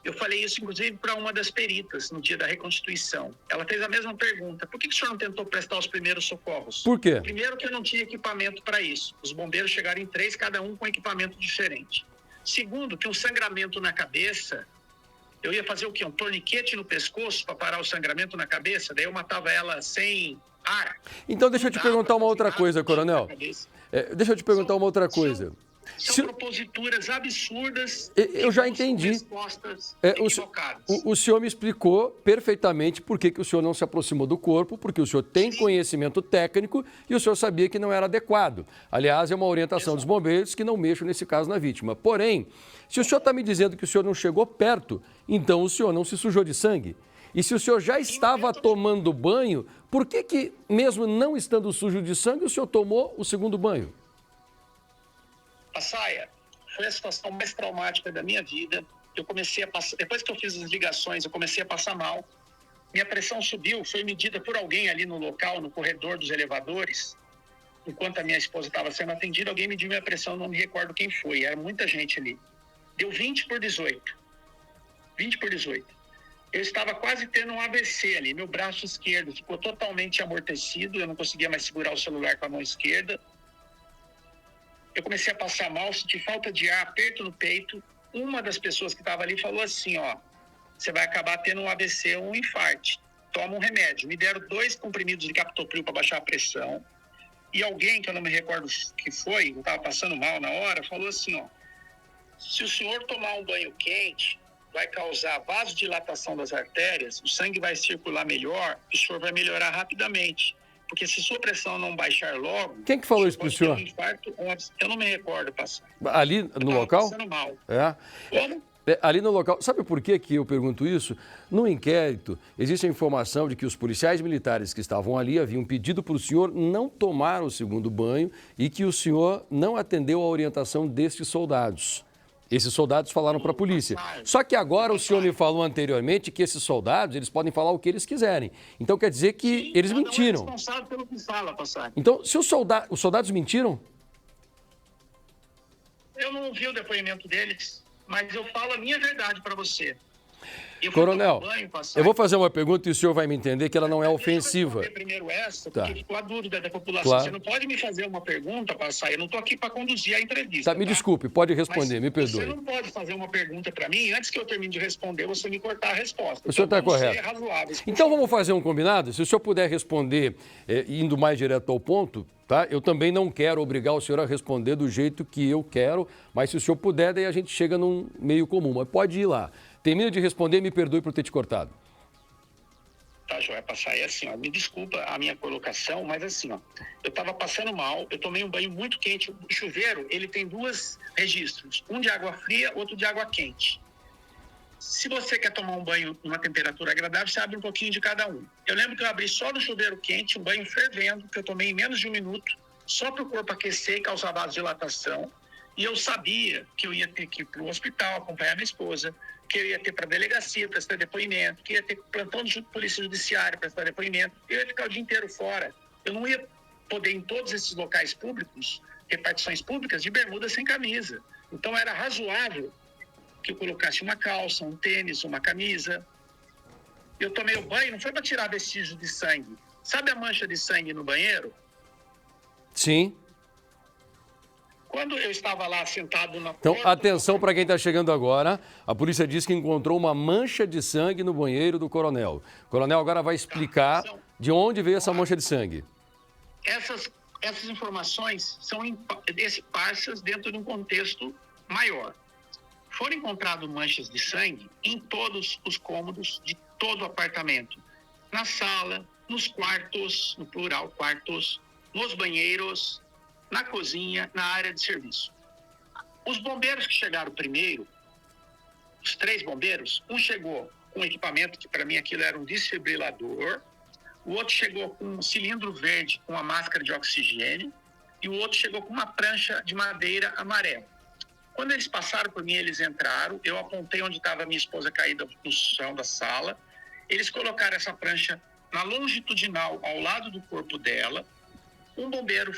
Eu falei isso, inclusive, para uma das peritas no dia da reconstituição. Ela fez a mesma pergunta. Por que o senhor não tentou prestar os primeiros socorros? Por quê? Primeiro, que eu não tinha equipamento para isso. Os bombeiros chegaram em 3, cada um com equipamento diferente. Segundo, que um sangramento na cabeça, eu ia fazer o quê? Um torniquete no pescoço para parar o sangramento na cabeça? Daí eu matava ela sem ar. Então, deixa eu te perguntar uma outra coisa, coronel. Deixa eu te perguntar uma outra coisa. São proposituras absurdas. Eu já entendi. Respostas equivocadas. O senhor me explicou perfeitamente por que que o senhor não se aproximou do corpo, porque o senhor tem conhecimento técnico e o senhor sabia que não era adequado. Aliás, é uma orientação dos bombeiros que não mexam nesse caso na vítima. Porém, se o senhor está me dizendo que o senhor não chegou perto, então o senhor não se sujou de sangue. E se o senhor já estava tomando banho, por que que, mesmo não estando sujo de sangue, o senhor tomou o segundo banho? Passaia, foi a situação mais traumática da minha vida. Eu comecei a passar, depois que eu fiz as ligações, eu comecei a passar mal. Minha pressão subiu, foi medida por alguém ali no local, no corredor dos elevadores. Enquanto a minha esposa estava sendo atendida, alguém mediu minha pressão, não me recordo quem foi, era muita gente ali. Deu 20/18. 20/18. Eu estava quase tendo um AVC ali, meu braço esquerdo ficou totalmente amortecido, eu não conseguia mais segurar o celular com a mão esquerda. Eu comecei a passar mal, senti falta de ar, aperto no peito. Uma das pessoas que estava ali falou assim, ó, você vai acabar tendo um AVC ou um infarte. Toma um remédio. Me deram 2 comprimidos de captopril para baixar a pressão. E alguém, que eu não me recordo que foi, eu estava passando mal na hora, falou assim, ó, se o senhor tomar um banho quente, vai causar vasodilatação das artérias, o sangue vai circular melhor e o senhor vai melhorar rapidamente. Porque se sua pressão não baixar logo... Quem que falou isso para o senhor? Um infarto, eu não me recordo, pastor. Ali no local? Passando mal. Como? Ali no local. Sabe por que que eu pergunto isso? No inquérito, existe a informação de que os policiais militares que estavam ali haviam pedido para o senhor não tomar o segundo banho e que o senhor não atendeu a orientação destes soldados. Esses soldados falaram para a polícia. Só que agora o senhor me falou anteriormente que esses soldados, eles podem falar o que eles quiserem. Então quer dizer que eles mentiram. É responsável pelo que fala, passagem. Então, se os soldados mentiram? Eu não ouvi o depoimento deles, mas eu falo a minha verdade para você. Coronel, eu vou fazer uma pergunta e o senhor vai me entender que ela não é ofensiva. Eu primeiro essa, porque ficou a dúvida da população. Claro. Você não pode me fazer uma pergunta, Passar. Eu não estou aqui para conduzir a entrevista. Me desculpe, pode responder, me perdoe. Você não pode fazer uma pergunta para mim, antes que eu termine de responder, você me cortar a resposta. O senhor está correto. Razoável. Então vamos fazer um combinado? Se o senhor puder responder indo mais direto ao ponto, tá? Eu também não quero obrigar o senhor a responder do jeito que eu quero, mas se o senhor puder, daí a gente chega num meio comum. Mas pode ir lá. Termina de responder, me perdoe por ter te cortado. Tá, Joia, Passar. É assim, ó, me desculpa a minha colocação, mas assim, ó, eu estava passando mal, eu tomei um banho muito quente. O chuveiro, ele tem 2 registros, um de água fria, outro de água quente. Se você quer tomar um banho numa temperatura agradável, você abre um pouquinho de cada um. Eu lembro que eu abri só no chuveiro quente, um banho fervendo, que eu tomei em menos de 1 minuto, só para o corpo aquecer e causar vasodilatação. E eu sabia que eu ia ter que ir para o hospital, acompanhar minha esposa, que eu ia ter para a delegacia prestar depoimento, que ia ter plantão de polícia judiciária prestar depoimento. Eu ia ficar o dia inteiro fora. Eu não ia poder em todos esses locais públicos, repartições públicas, de bermuda sem camisa. Então era razoável que eu colocasse uma calça, um tênis, uma camisa. Eu tomei o banho, não foi para tirar vestígio de sangue. Sabe a mancha de sangue no banheiro? Sim. Quando eu estava lá sentado na Então, porta... atenção para quem está chegando agora. A polícia diz que encontrou uma mancha de sangue no banheiro do coronel. O coronel agora vai explicar de onde veio essa mancha de sangue. Essas informações são esparsas dentro de um contexto maior. Foram encontradas manchas de sangue em todos os cômodos de todo o apartamento. Na sala, nos quartos, no plural, quartos, nos banheiros, na cozinha, na área de serviço. Os bombeiros que chegaram primeiro, os 3 bombeiros, um chegou com um equipamento que para mim aquilo era um desfibrilador, o outro chegou com um cilindro verde com uma máscara de oxigênio e o outro chegou com uma prancha de madeira amarela. Quando eles passaram por mim, eles entraram, eu apontei onde estava minha esposa caída no chão da sala, eles colocaram essa prancha na longitudinal ao lado do corpo dela, um bombeiro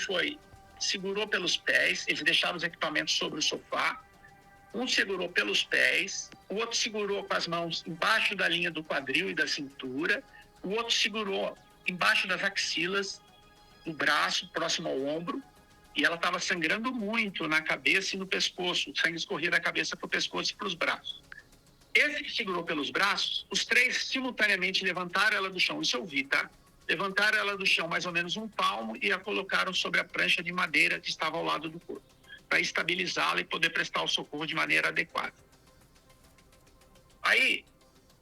segurou pelos pés, eles deixaram os equipamentos sobre o sofá, um segurou pelos pés, o outro segurou com as mãos embaixo da linha do quadril e da cintura, o outro segurou embaixo das axilas, no braço, próximo ao ombro, e ela estava sangrando muito na cabeça e no pescoço, o sangue escorria da cabeça para o pescoço e para os braços. Esse que segurou pelos braços, os 3 simultaneamente levantaram ela do chão, isso eu vi, tá? Levantaram ela do chão mais ou menos um palmo e a colocaram sobre a prancha de madeira que estava ao lado do corpo, para estabilizá-la e poder prestar o socorro de maneira adequada. Aí,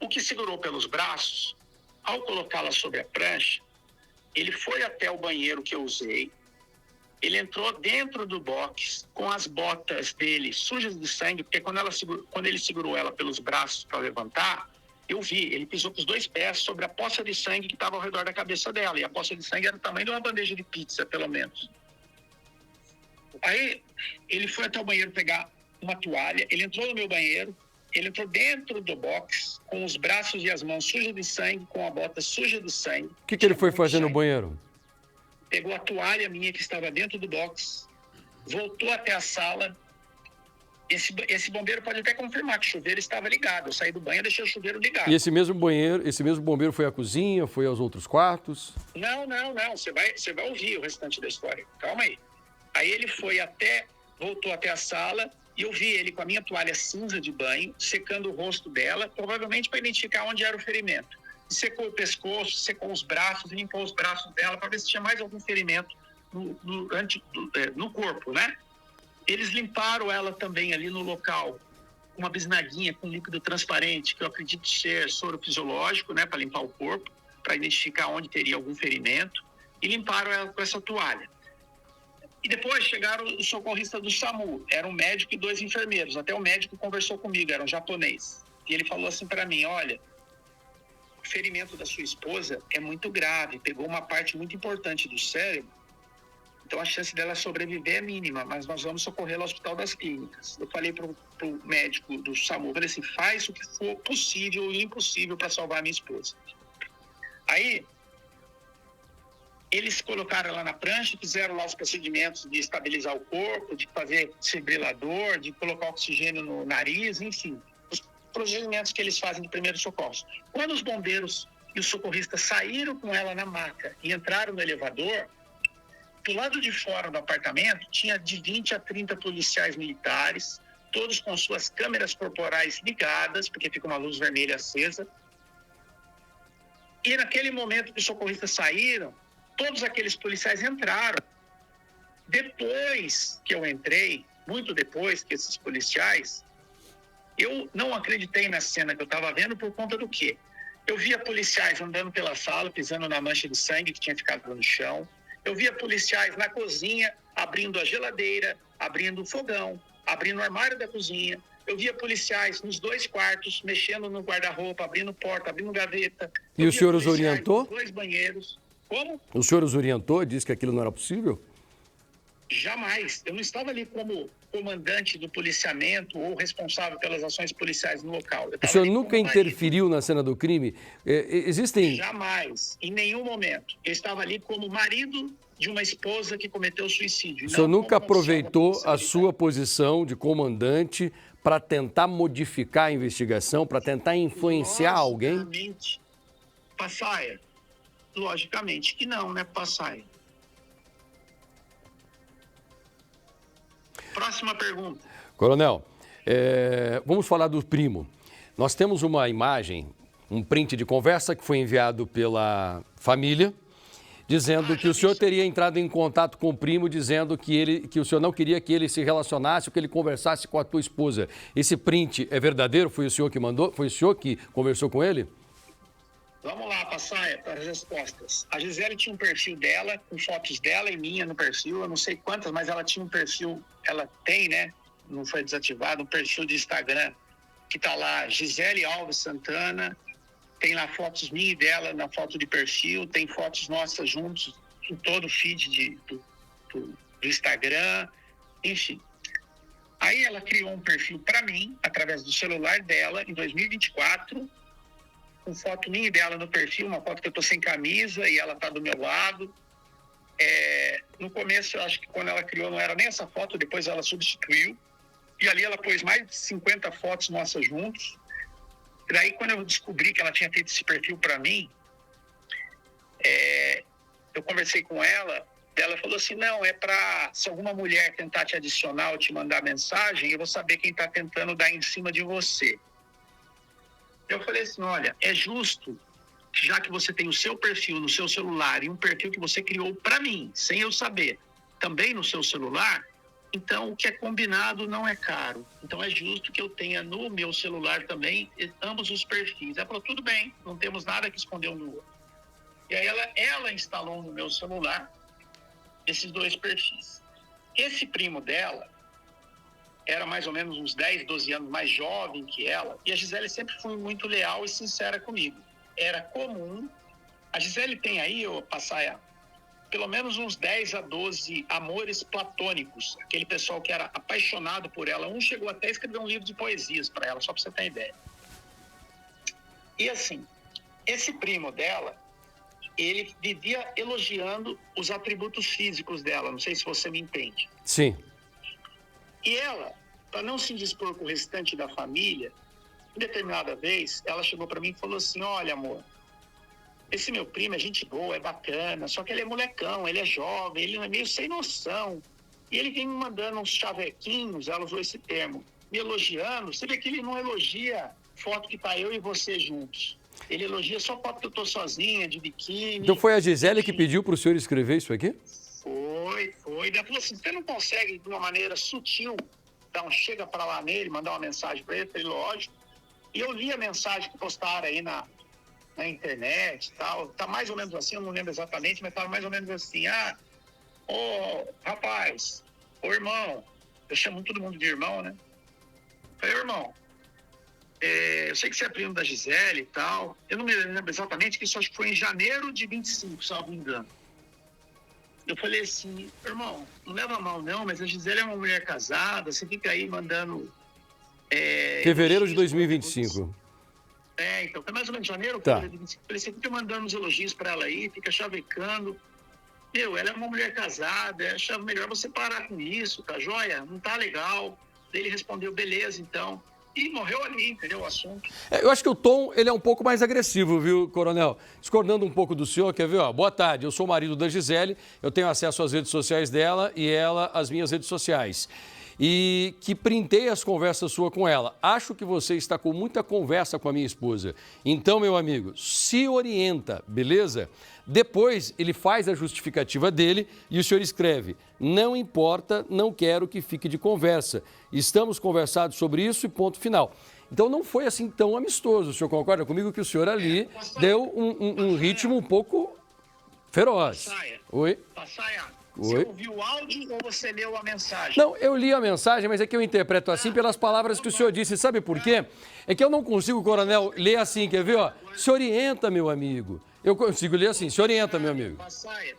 o que segurou pelos braços, ao colocá-la sobre a prancha, ele foi até o banheiro que eu usei, ele entrou dentro do box com as botas dele sujas de sangue, porque quando ele segurou ela pelos braços para levantar, eu vi, ele pisou com os 2 pés sobre a poça de sangue que estava ao redor da cabeça dela. E a poça de sangue era do tamanho de uma bandeja de pizza, pelo menos. Aí, ele foi até o banheiro pegar uma toalha, ele entrou no meu banheiro, ele entrou dentro do box, com os braços e as mãos sujas de sangue, com a bota suja de sangue. O que ele foi fazer no banheiro? Pegou a toalha minha que estava dentro do box, voltou até a sala. Esse bombeiro pode até confirmar que o chuveiro estava ligado. Eu saí do banho e deixei o chuveiro ligado. E esse mesmo bombeiro foi à cozinha, foi aos outros quartos? Não. Você vai ouvir o restante da história. Calma aí. Aí ele voltou até a sala e eu vi ele com a minha toalha cinza de banho, secando o rosto dela, provavelmente para identificar onde era o ferimento. E secou o pescoço, secou os braços, limpou os braços dela para ver se tinha mais algum ferimento no corpo, né? Eles limparam ela também ali no local, uma bisnaguinha com líquido transparente, que eu acredito ser soro fisiológico, né, para limpar o corpo, para identificar onde teria algum ferimento, e limparam ela com essa toalha. E depois chegaram os socorristas do SAMU, era um médico e 2 enfermeiros, até o médico conversou comigo, era um japonês, e ele falou assim para mim, olha, o ferimento da sua esposa é muito grave, pegou uma parte muito importante do cérebro, então a chance dela sobreviver é mínima, mas nós vamos socorrê-la ao Hospital das Clínicas. Eu falei para o médico do SAMU, falei assim, faz o que for possível e impossível para salvar a minha esposa. Aí, eles colocaram ela na prancha, fizeram lá os procedimentos de estabilizar o corpo, de fazer desfibrilador, de colocar oxigênio no nariz, enfim, os procedimentos que eles fazem de primeiros socorros. Quando os bombeiros e os socorristas saíram com ela na maca e entraram no elevador, do lado de fora do apartamento, tinha de 20 a 30 policiais militares, todos com suas câmeras corporais ligadas, porque fica uma luz vermelha acesa. E naquele momento que os socorristas saíram, todos aqueles policiais entraram. Depois que eu entrei, muito depois que esses policiais, eu não acreditei na cena que eu estava vendo por conta do quê? Eu via policiais andando pela sala, pisando na mancha de sangue que tinha ficado no chão. Eu via policiais na cozinha, abrindo a geladeira, abrindo o fogão, abrindo o armário da cozinha. Eu via policiais nos 2 quartos, mexendo no guarda-roupa, abrindo porta, abrindo gaveta. E o senhor os orientou? Nos 2 banheiros. Como? O senhor os orientou, disse que aquilo não era possível? Jamais. Eu não estava ali como comandante do policiamento ou responsável pelas ações policiais no local. O senhor nunca interferiu na cena do crime? Existem... Jamais, em nenhum momento. Eu estava ali como marido de uma esposa que cometeu suicídio. O senhor nunca aproveitou a sua posição de comandante para tentar modificar a investigação, para tentar influenciar alguém? Passaia, logicamente que não, né, Passaia? Próxima pergunta. Coronel, vamos falar do primo. Nós temos uma imagem, um print de conversa que foi enviado pela família, dizendo que o senhor teria entrado em contato com o primo, dizendo que o senhor não queria que ele se relacionasse ou que ele conversasse com a tua esposa. Esse print é verdadeiro? Foi o senhor que mandou? Foi o senhor que conversou com ele? Vamos lá, Passaia, para as respostas. A Gisele tinha um perfil dela, com fotos dela e minha no perfil, eu não sei quantas, mas ela tinha um perfil, ela tem, né? Não foi desativado, um perfil de Instagram, que tá lá, Gisele Alves Santana. Tem lá fotos minha e dela na foto de perfil, tem fotos nossas juntos em todo o feed do Instagram, enfim. Aí ela criou um perfil para mim, através do celular dela, em 2024, com foto minha e dela no perfil, uma foto que eu tô sem camisa e ela tá do meu lado. No começo, eu acho que quando ela criou não era nem essa foto, depois ela substituiu. E ali ela pôs mais de 50 fotos nossas juntos. Daí, quando eu descobri que ela tinha feito esse perfil para mim, eu conversei com ela, ela falou assim, não, é para, se alguma mulher tentar te adicionar ou te mandar mensagem, eu vou saber quem está tentando dar em cima de você. Eu falei assim, olha, é justo, já que você tem o seu perfil no seu celular e um perfil que você criou para mim, sem eu saber, também no seu celular, então, o que é combinado não é caro. Então, é justo que eu tenha no meu celular também ambos os perfis. Ela falou, tudo bem, não temos nada que esconder um do outro. E aí, ela instalou no meu celular esses dois perfis. Esse primo dela era mais ou menos uns 10, 12 anos mais jovem que ela. E a Gisele sempre foi muito leal e sincera comigo. Era comum. A Gisele tem aí, Passaia, pelo menos uns 10 a 12 amores platônicos, aquele pessoal que era apaixonado por ela. Um chegou até a escrever um livro de poesias para ela, só para você ter ideia. E assim, esse primo dela, ele vivia elogiando os atributos físicos dela, não sei se você me entende. Sim. E ela, para não se indispor com o restante da família, em determinada vez, ela chegou para mim e falou assim, olha, amor, esse meu primo é gente boa, é bacana, só que ele é molecão, ele é jovem, ele é meio sem noção. E ele vem me mandando uns chavequinhos, ela usou esse termo, me elogiando. Você vê que ele não elogia foto que tá eu e você juntos. Ele elogia só foto que eu tô sozinha, de biquíni. Então foi a Gisele que pediu para o senhor escrever isso aqui? Foi. Ela falou assim, você não consegue, de uma maneira sutil, dar um chega para lá nele, mandar uma mensagem para ele? Eu falei, lógico. E eu li a mensagem que postaram aí na internet e tal, tá mais ou menos assim, eu não lembro exatamente, mas tava mais ou menos assim, rapaz, irmão, eu chamo todo mundo de irmão, né? Falei, irmão, eu sei que você é primo da Gisele e tal, eu não me lembro exatamente, que isso acho que foi em janeiro de 25, se eu não me engano. Eu falei assim, irmão, não leva mal não, mas a Gisele é uma mulher casada, você fica aí mandando... Fevereiro de 2025. Então, foi mais ou menos janeiro, tá. Você fica mandando uns elogios para ela aí, fica chavecando. Ela é uma mulher casada, achava melhor você parar com isso, tá joia? Não tá legal. Ele respondeu, beleza, então. E morreu ali, entendeu o assunto? Eu acho que o tom, ele é um pouco mais agressivo, viu, coronel? Discordando um pouco do senhor, quer ver? Boa tarde, eu sou o marido da Gisele, eu tenho acesso às redes sociais dela e ela às minhas redes sociais. E que printei as conversas suas com ela. Acho que você está com muita conversa com a minha esposa. Então, meu amigo, se orienta, beleza? Depois, ele faz a justificativa dele e o senhor escreve, não importa, não quero que fique de conversa. Estamos conversados sobre isso e ponto final. Então, não foi assim tão amistoso. O senhor concorda comigo que o senhor ali deu um ritmo um pouco feroz? Passaia. Oi? Passaia. Oi? Você ouviu o áudio ou você leu a mensagem? Não, eu li a mensagem, mas é que eu interpreto assim pelas palavras que o senhor disse. Sabe por quê? É que eu não consigo, coronel, ler assim, quer ver? Se orienta, meu amigo. Eu consigo ler assim, se orienta, meu amigo. Passaia,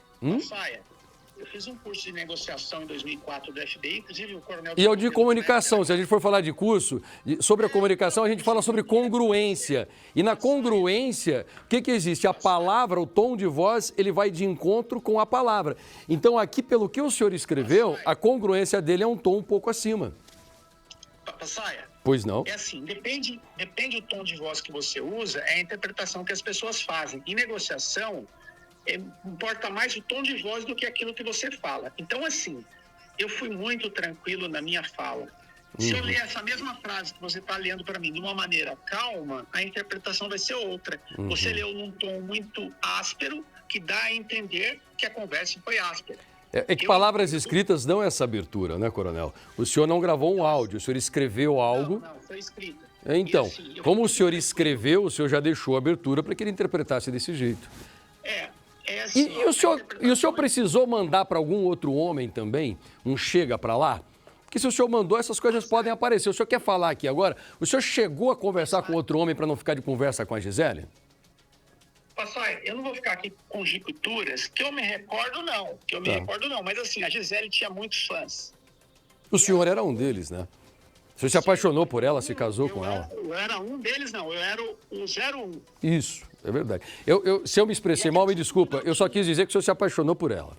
Eu fiz um curso de negociação em 2004 do FBI, inclusive o coronel... E é o de comunicação. Se a gente for falar de curso, sobre a comunicação, a gente fala sobre congruência. E na congruência, o que existe? A palavra, o tom de voz, ele vai de encontro com a palavra. Então, aqui, pelo que o senhor escreveu, a congruência dele é um tom um pouco acima. Passaia, Pois não? é assim, depende do tom de voz que você usa, é a interpretação que as pessoas fazem. Em negociação, importa mais o tom de voz do que aquilo que você fala. Então, assim, eu fui muito tranquilo na minha fala. Se eu ler essa mesma frase que você está lendo para mim de uma maneira calma, a interpretação vai ser outra. Você leu num tom muito áspero, que dá a entender que a conversa foi áspera. É que palavras escritas dão essa abertura, né, coronel? O senhor não gravou um áudio, o senhor escreveu algo... Não, foi escrita. Então, assim, como o senhor escreveu, o senhor já deixou a abertura para que ele interpretasse desse jeito. Assim, E o senhor precisou mandar para algum outro homem também um chega para lá? Porque se o senhor mandou, essas coisas podem aparecer. O senhor quer falar aqui agora? O senhor chegou a conversar com outro homem para não ficar de conversa com a Gisele? Passaia, eu não vou ficar aqui com conjecturas, que eu me recordo não. Mas assim, a Gisele tinha muitos fãs. O senhor era um deles, né? O senhor se apaixonou por ela, se casou com ela? Eu era um deles, não. Eu era o 01. Isso, é verdade. Se eu me expressei mal, me desculpa. Eu só quis dizer que o senhor se apaixonou por ela.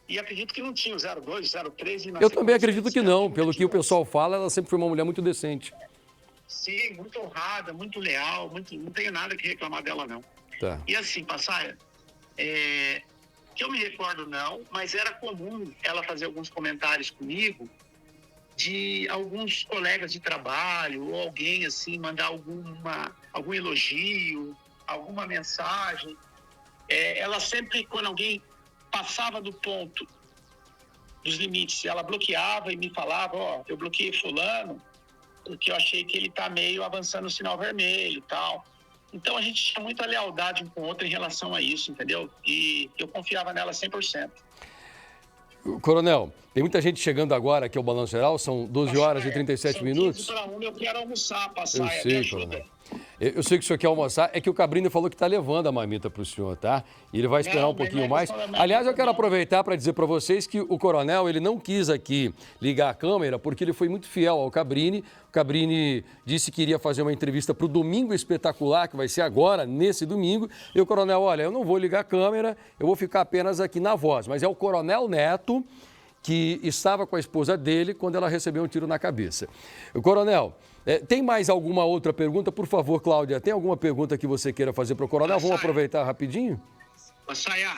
E acredito que não tinha o 02, 03... Eu também acredito que não. Pelo que o pessoal fala, ela sempre foi uma mulher muito decente. Sim, muito honrada, muito leal, não tenho nada que reclamar dela, não. Tá. E assim, Passaia, que eu me recordo não, mas era comum ela fazer alguns comentários comigo de alguns colegas de trabalho ou alguém assim mandar algum elogio, alguma mensagem. Ela sempre, quando alguém passava do ponto dos limites, ela bloqueava e me falava, eu bloqueei fulano porque eu achei que ele tá meio avançando o sinal vermelho e tal. Então a gente tinha muita lealdade um com o outro em relação a isso, entendeu? E eu confiava nela 100%. Coronel, tem muita gente chegando agora aqui ao Balanço Geral, são 12 horas e 37 minutos. Eu quero almoçar, Passaia, eu sei, coronel. Eu sei que o senhor quer almoçar, é que o Cabrini falou que está levando a marmita para o senhor, tá? E ele vai esperar um pouquinho mais. Aliás, eu quero aproveitar para dizer para vocês que o coronel, ele não quis aqui ligar a câmera porque ele foi muito fiel ao Cabrini. O Cabrini disse que iria fazer uma entrevista para o Domingo Espetacular, que vai ser agora, nesse domingo. E o coronel, olha, eu não vou ligar a câmera, eu vou ficar apenas aqui na voz. Mas é o Coronel Neto que estava com a esposa dele quando ela recebeu um tiro na cabeça. O coronel... tem mais alguma outra pergunta? Por favor, Cláudia, tem alguma pergunta que você queira fazer para o coronel? Vamos aproveitar rapidinho? Passaia.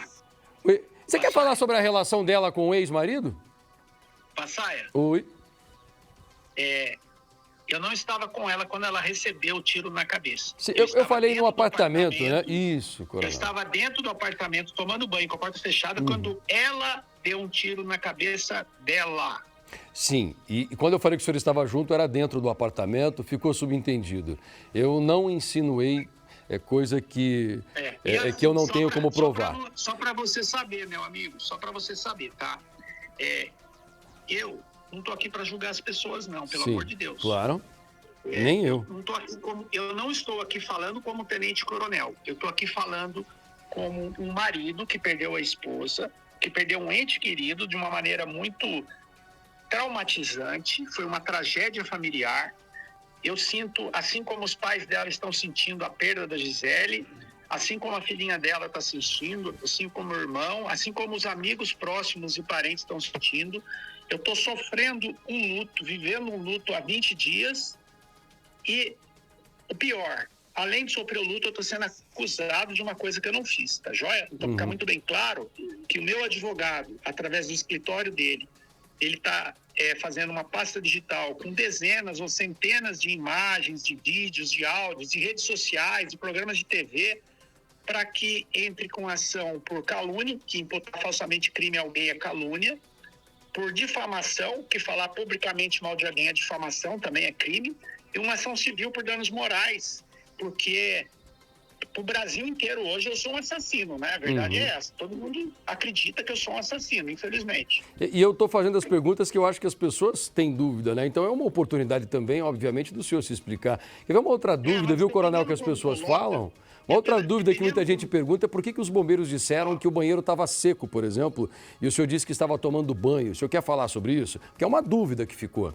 Você quer falar sobre a relação dela com o ex-marido? Passaia. Oi. Eu não estava com ela quando ela recebeu o tiro na cabeça. Eu falei no apartamento, né? Isso, coronel. Eu estava dentro do apartamento, tomando banho, com a porta fechada, quando ela deu um tiro na cabeça dela. Sim, e quando eu falei que o senhor estava junto, era dentro do apartamento, ficou subentendido. Eu não insinuei coisa que eu não tenho como provar. Só para você saber, meu amigo, só para você saber, tá? Eu não estou aqui para julgar as pessoas, não, pelo amor de Deus. Claro, nem eu. Eu não estou aqui falando como tenente-coronel, eu estou aqui falando como um marido que perdeu a esposa, que perdeu um ente querido de uma maneira muito traumatizante, foi uma tragédia familiar. Eu sinto, assim como os pais dela estão sentindo a perda da Gisele, assim como a filhinha dela está sentindo, assim como o irmão, assim como os amigos próximos e parentes estão sentindo, eu estou sofrendo um luto, vivendo um luto há 20 dias e o pior, além de sofrer o luto, eu estou sendo acusado de uma coisa que eu não fiz, tá joia? Então fica muito bem claro que o meu advogado, através do escritório dele, ele está fazendo uma pasta digital com dezenas ou centenas de imagens, de vídeos, de áudios, de redes sociais, de programas de TV, para que entre com ação por calúnia, que imputar falsamente crime a alguém é calúnia, por difamação, que falar publicamente mal de alguém é difamação, também é crime, e uma ação civil por danos morais, porque pro Brasil inteiro hoje eu sou um assassino, né? A verdade é essa. Todo mundo acredita que eu sou um assassino, infelizmente. E eu estou fazendo as perguntas que eu acho que as pessoas têm dúvida, né? Então é uma oportunidade também, obviamente, do senhor se explicar. Quer ver uma outra dúvida, viu, Coronel, que as pessoas falam? Uma outra dúvida que muita gente pergunta é por que os bombeiros disseram que o banheiro estava seco, por exemplo, e o senhor disse que estava tomando banho. O senhor quer falar sobre isso? Porque é uma dúvida que ficou.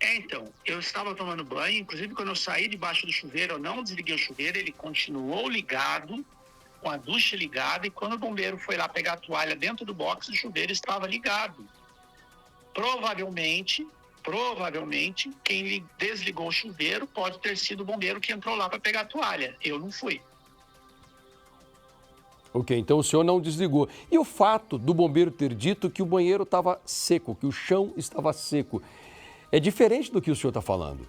Então, eu estava tomando banho, inclusive quando eu saí debaixo do chuveiro, eu não desliguei o chuveiro, ele continuou ligado, com a ducha ligada, e quando o bombeiro foi lá pegar a toalha dentro do box, o chuveiro estava ligado. Provavelmente, quem desligou o chuveiro pode ter sido o bombeiro que entrou lá para pegar a toalha. Eu não fui. Ok, então o senhor não desligou. E o fato do bombeiro ter dito que o banheiro estava seco, que o chão estava seco, é diferente do que o senhor está falando?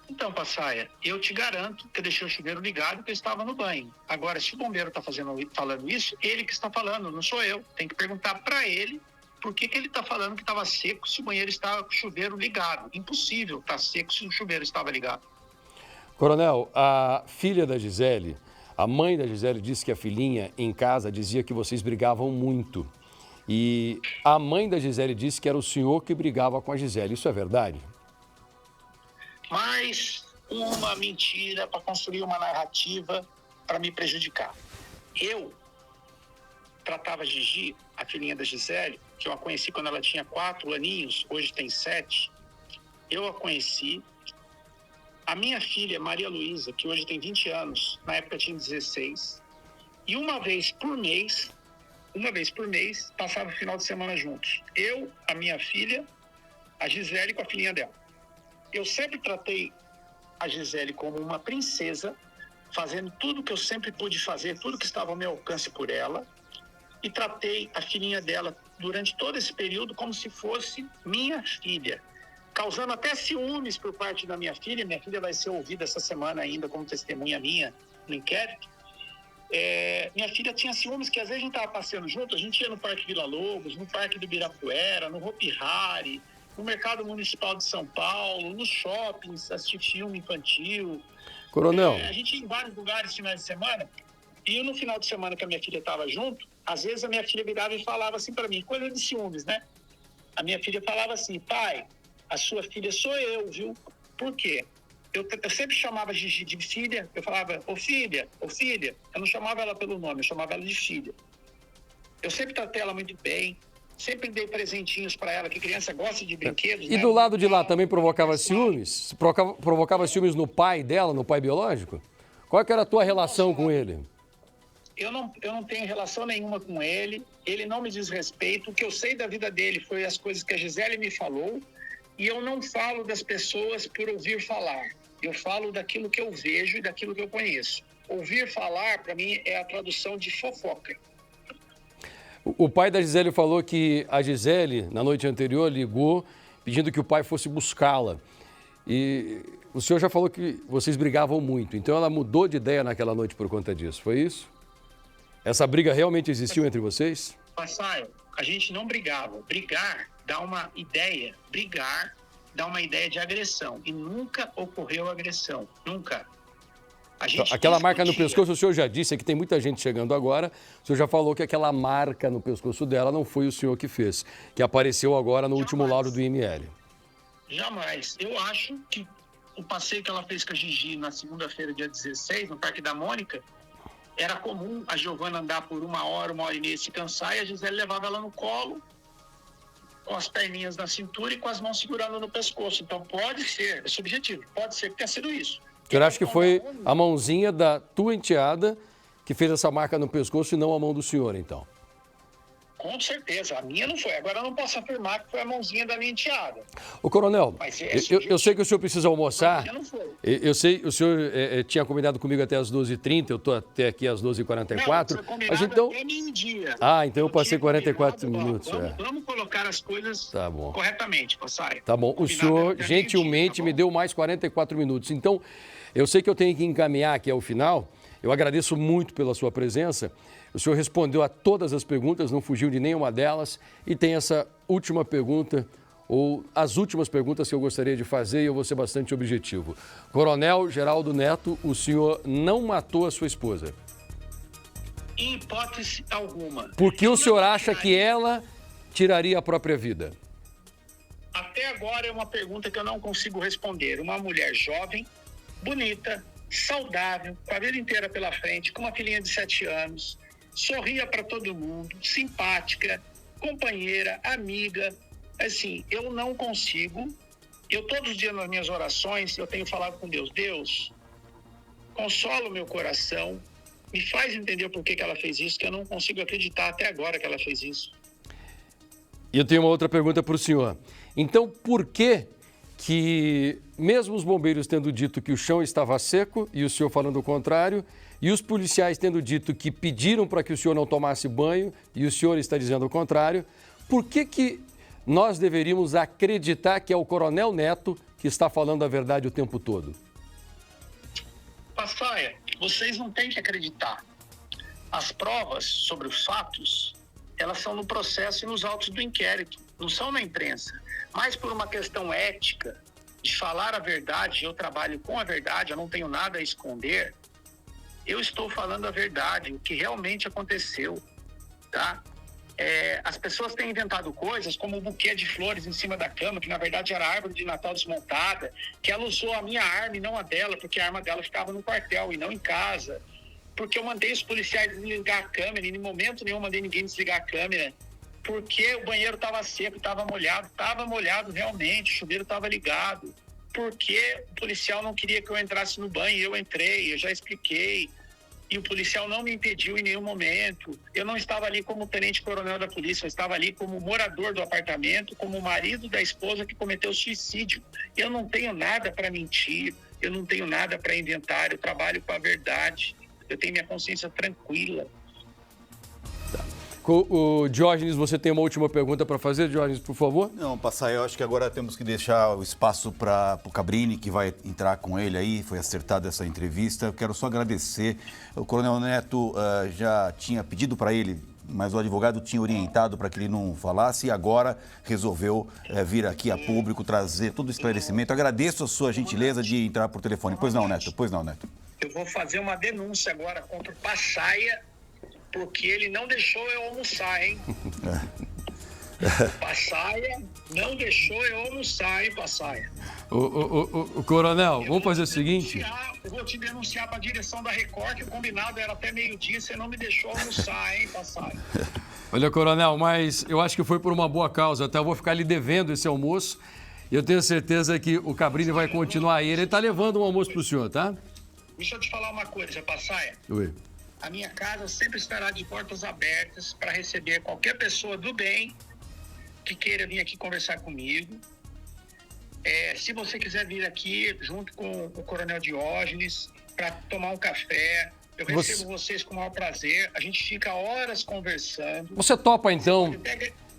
Então, Passaia, eu te garanto que eu deixei o chuveiro ligado porque eu estava no banho. Agora, se o bombeiro está falando isso, ele que está falando, não sou eu. Tem que perguntar para ele por que ele está falando que estava seco se o banheiro estava com o chuveiro ligado. Impossível estar seco se o chuveiro estava ligado. Coronel, a filha da Gisele, a mãe da Gisele disse que a filhinha em casa dizia que vocês brigavam muito. E a mãe da Gisele disse que era o senhor que brigava com a Gisele. Isso é verdade? Mais uma mentira para construir uma narrativa para me prejudicar. Eu tratava a Gigi, a filhinha da Gisele, que eu a conheci quando ela tinha 4 aninhos, hoje tem 7. Eu a conheci. A minha filha, Maria Luísa, que hoje tem 20 anos, na época tinha 16. E uma vez por mês, passava o final de semana juntos. Eu, a minha filha, a Gisele com a filhinha dela. Eu sempre tratei a Gisele como uma princesa, fazendo tudo que eu sempre pude fazer, tudo que estava ao meu alcance por ela. E tratei a filhinha dela durante todo esse período como se fosse minha filha, causando até ciúmes por parte da minha filha. Minha filha vai ser ouvida essa semana ainda como testemunha minha no inquérito. Minha filha tinha ciúmes que às vezes a gente estava passeando junto, a gente ia no Parque Vila Lobos, no Parque do Ibirapuera, no Hopi Hari, no Mercado Municipal de São Paulo, nos shoppings, assistir filme infantil. Coronel. A gente ia em vários lugares finais de semana, e no final de semana que a minha filha estava junto, às vezes a minha filha virava e falava assim para mim, coisa de ciúmes, né? A minha filha falava assim: pai, a sua filha sou eu, viu? Por quê? Eu sempre chamava Gigi de filha, eu falava, ô filha, eu não chamava ela pelo nome, eu chamava ela de filha. Eu sempre tratei ela muito bem, sempre dei presentinhos para ela, que criança gosta de brinquedos. E né? do lado de lá também provocava ciúmes? Provocava ciúmes no pai dela, no pai biológico? Qual que era a tua relação com ele? Eu não tenho relação nenhuma com ele, ele não me diz respeito. O que eu sei da vida dele foi as coisas que a Gisele me falou, e eu não falo das pessoas por ouvir falar. Eu falo daquilo que eu vejo e daquilo que eu conheço. Ouvir falar, para mim, é a tradução de fofoca. O pai da Gisele falou que a Gisele, na noite anterior, ligou pedindo que o pai fosse buscá-la. E o senhor já falou que vocês brigavam muito, então ela mudou de ideia naquela noite por conta disso, foi isso? Essa briga realmente existiu entre vocês? Passaio, a gente não brigava. Brigar dá uma ideia. Brigar dá uma ideia de agressão. E nunca ocorreu agressão. Nunca. Aquela marca no pescoço, o senhor já disse, que tem muita gente chegando agora, o senhor já falou que aquela marca no pescoço dela não foi o senhor que fez, que apareceu agora no último laudo do IML. Jamais. Eu acho que o passeio que ela fez com a Gigi na segunda-feira, dia 16, no Parque da Mônica, era comum a Giovana andar por 1 hora, 1h30 se cansar, e a Gisele levava ela no colo, com as perninhas na cintura e com as mãos segurando no pescoço. Então pode ser, é subjetivo, pode ser que tenha sido isso. O senhor acha que foi a mãozinha da tua enteada que fez essa marca no pescoço e não a mão do senhor, então? Com certeza, a minha não foi. Agora eu não posso afirmar que foi a mãozinha da minha enteada. Ô, Coronel, eu sei que o senhor precisa almoçar. A minha não foi. Eu sei, o senhor tinha combinado comigo até às 12h30, eu estou até aqui às 12h44. Mas então... até meio-dia. Ah, então eu passei 44 minutos. Vamos colocar as coisas corretamente, Passaia. Tá bom. O senhor gentilmente me deu mais 44 minutos. Então, eu sei que eu tenho que encaminhar aqui ao final. Eu agradeço muito pela sua presença. O senhor respondeu a todas as perguntas, não fugiu de nenhuma delas. E tem essa última pergunta. ou as últimas perguntas que eu gostaria de fazer, e eu vou ser bastante objetivo. Coronel Geraldo Neto, o senhor não matou a sua esposa? Em hipótese alguma. Por que o senhor acha que ela tiraria a própria vida? Até agora é uma pergunta que eu não consigo responder. Uma mulher jovem, bonita, saudável, com a vida inteira pela frente, com uma filhinha de 7 anos, sorria para todo mundo, simpática, companheira, amiga. Assim, eu não consigo. Eu todos os dias nas minhas orações, eu tenho falado com Deus. Deus, consola o meu coração, me faz entender por que ela fez isso, que eu não consigo acreditar até agora que ela fez isso. E eu tenho uma outra pergunta para o senhor. Então, por que mesmo os bombeiros tendo dito que o chão estava seco e o senhor falando o contrário, e os policiais tendo dito que pediram para que o senhor não tomasse banho e o senhor está dizendo o contrário, por que nós deveríamos acreditar que é o Coronel Neto que está falando a verdade o tempo todo? Passaia, vocês não têm que acreditar. As provas sobre os fatos, elas são no processo e nos autos do inquérito, não são na imprensa. Mas por uma questão ética, de falar a verdade, eu trabalho com a verdade, eu não tenho nada a esconder, eu estou falando a verdade, o que realmente aconteceu, tá? As pessoas têm inventado coisas como o buquê de flores em cima da cama, que na verdade era a árvore de Natal desmontada, que ela usou a minha arma e não a dela, porque a arma dela ficava no quartel e não em casa, porque eu mandei os policiais desligar a câmera, e em momento nenhum mandei ninguém desligar a câmera, porque o banheiro estava seco, estava molhado realmente, o chuveiro estava ligado, porque o policial não queria que eu entrasse no banho, e eu entrei, eu já expliquei, e o policial não me impediu em nenhum momento. Eu não estava ali como tenente-coronel da polícia, eu estava ali como morador do apartamento, como marido da esposa que cometeu suicídio. Eu não tenho nada para mentir, eu não tenho nada para inventar, eu trabalho com a verdade, eu tenho minha consciência tranquila. O Diógenes, você tem uma última pergunta para fazer, Diógenes, por favor? Não, Passaia, eu acho que agora temos que deixar o espaço para o Cabrini, que vai entrar com ele aí, foi acertada essa entrevista. Eu quero só agradecer. O Coronel Neto já tinha pedido para ele, mas o advogado tinha orientado para que ele não falasse e agora resolveu vir aqui a público trazer todo o esclarecimento. Agradeço a sua gentileza de entrar por telefone. Pois não, Neto? Pois não, Neto? Eu vou fazer uma denúncia agora contra o Passaia, porque ele não deixou eu almoçar, hein? Passaia não deixou eu almoçar, hein, Passaia? O Coronel, vamos fazer o seguinte... Eu vou te denunciar para a direção da Record, que o combinado era até meio-dia, você não me deixou almoçar, hein, Passaia? Olha, Coronel, mas eu acho que foi por uma boa causa, tá? Eu vou ficar lhe devendo esse almoço e eu tenho certeza que o Cabrini vai continuar aí. Ele está levando um almoço para o senhor, tá? Deixa eu te falar uma coisa, Passaia. Oi. A minha casa sempre estará de portas abertas para receber qualquer pessoa do bem que queira vir aqui conversar comigo. Se você quiser vir aqui junto com o Coronel Diógenes para tomar um café, eu recebo vocês com o maior prazer. A gente fica horas conversando. Você topa, então?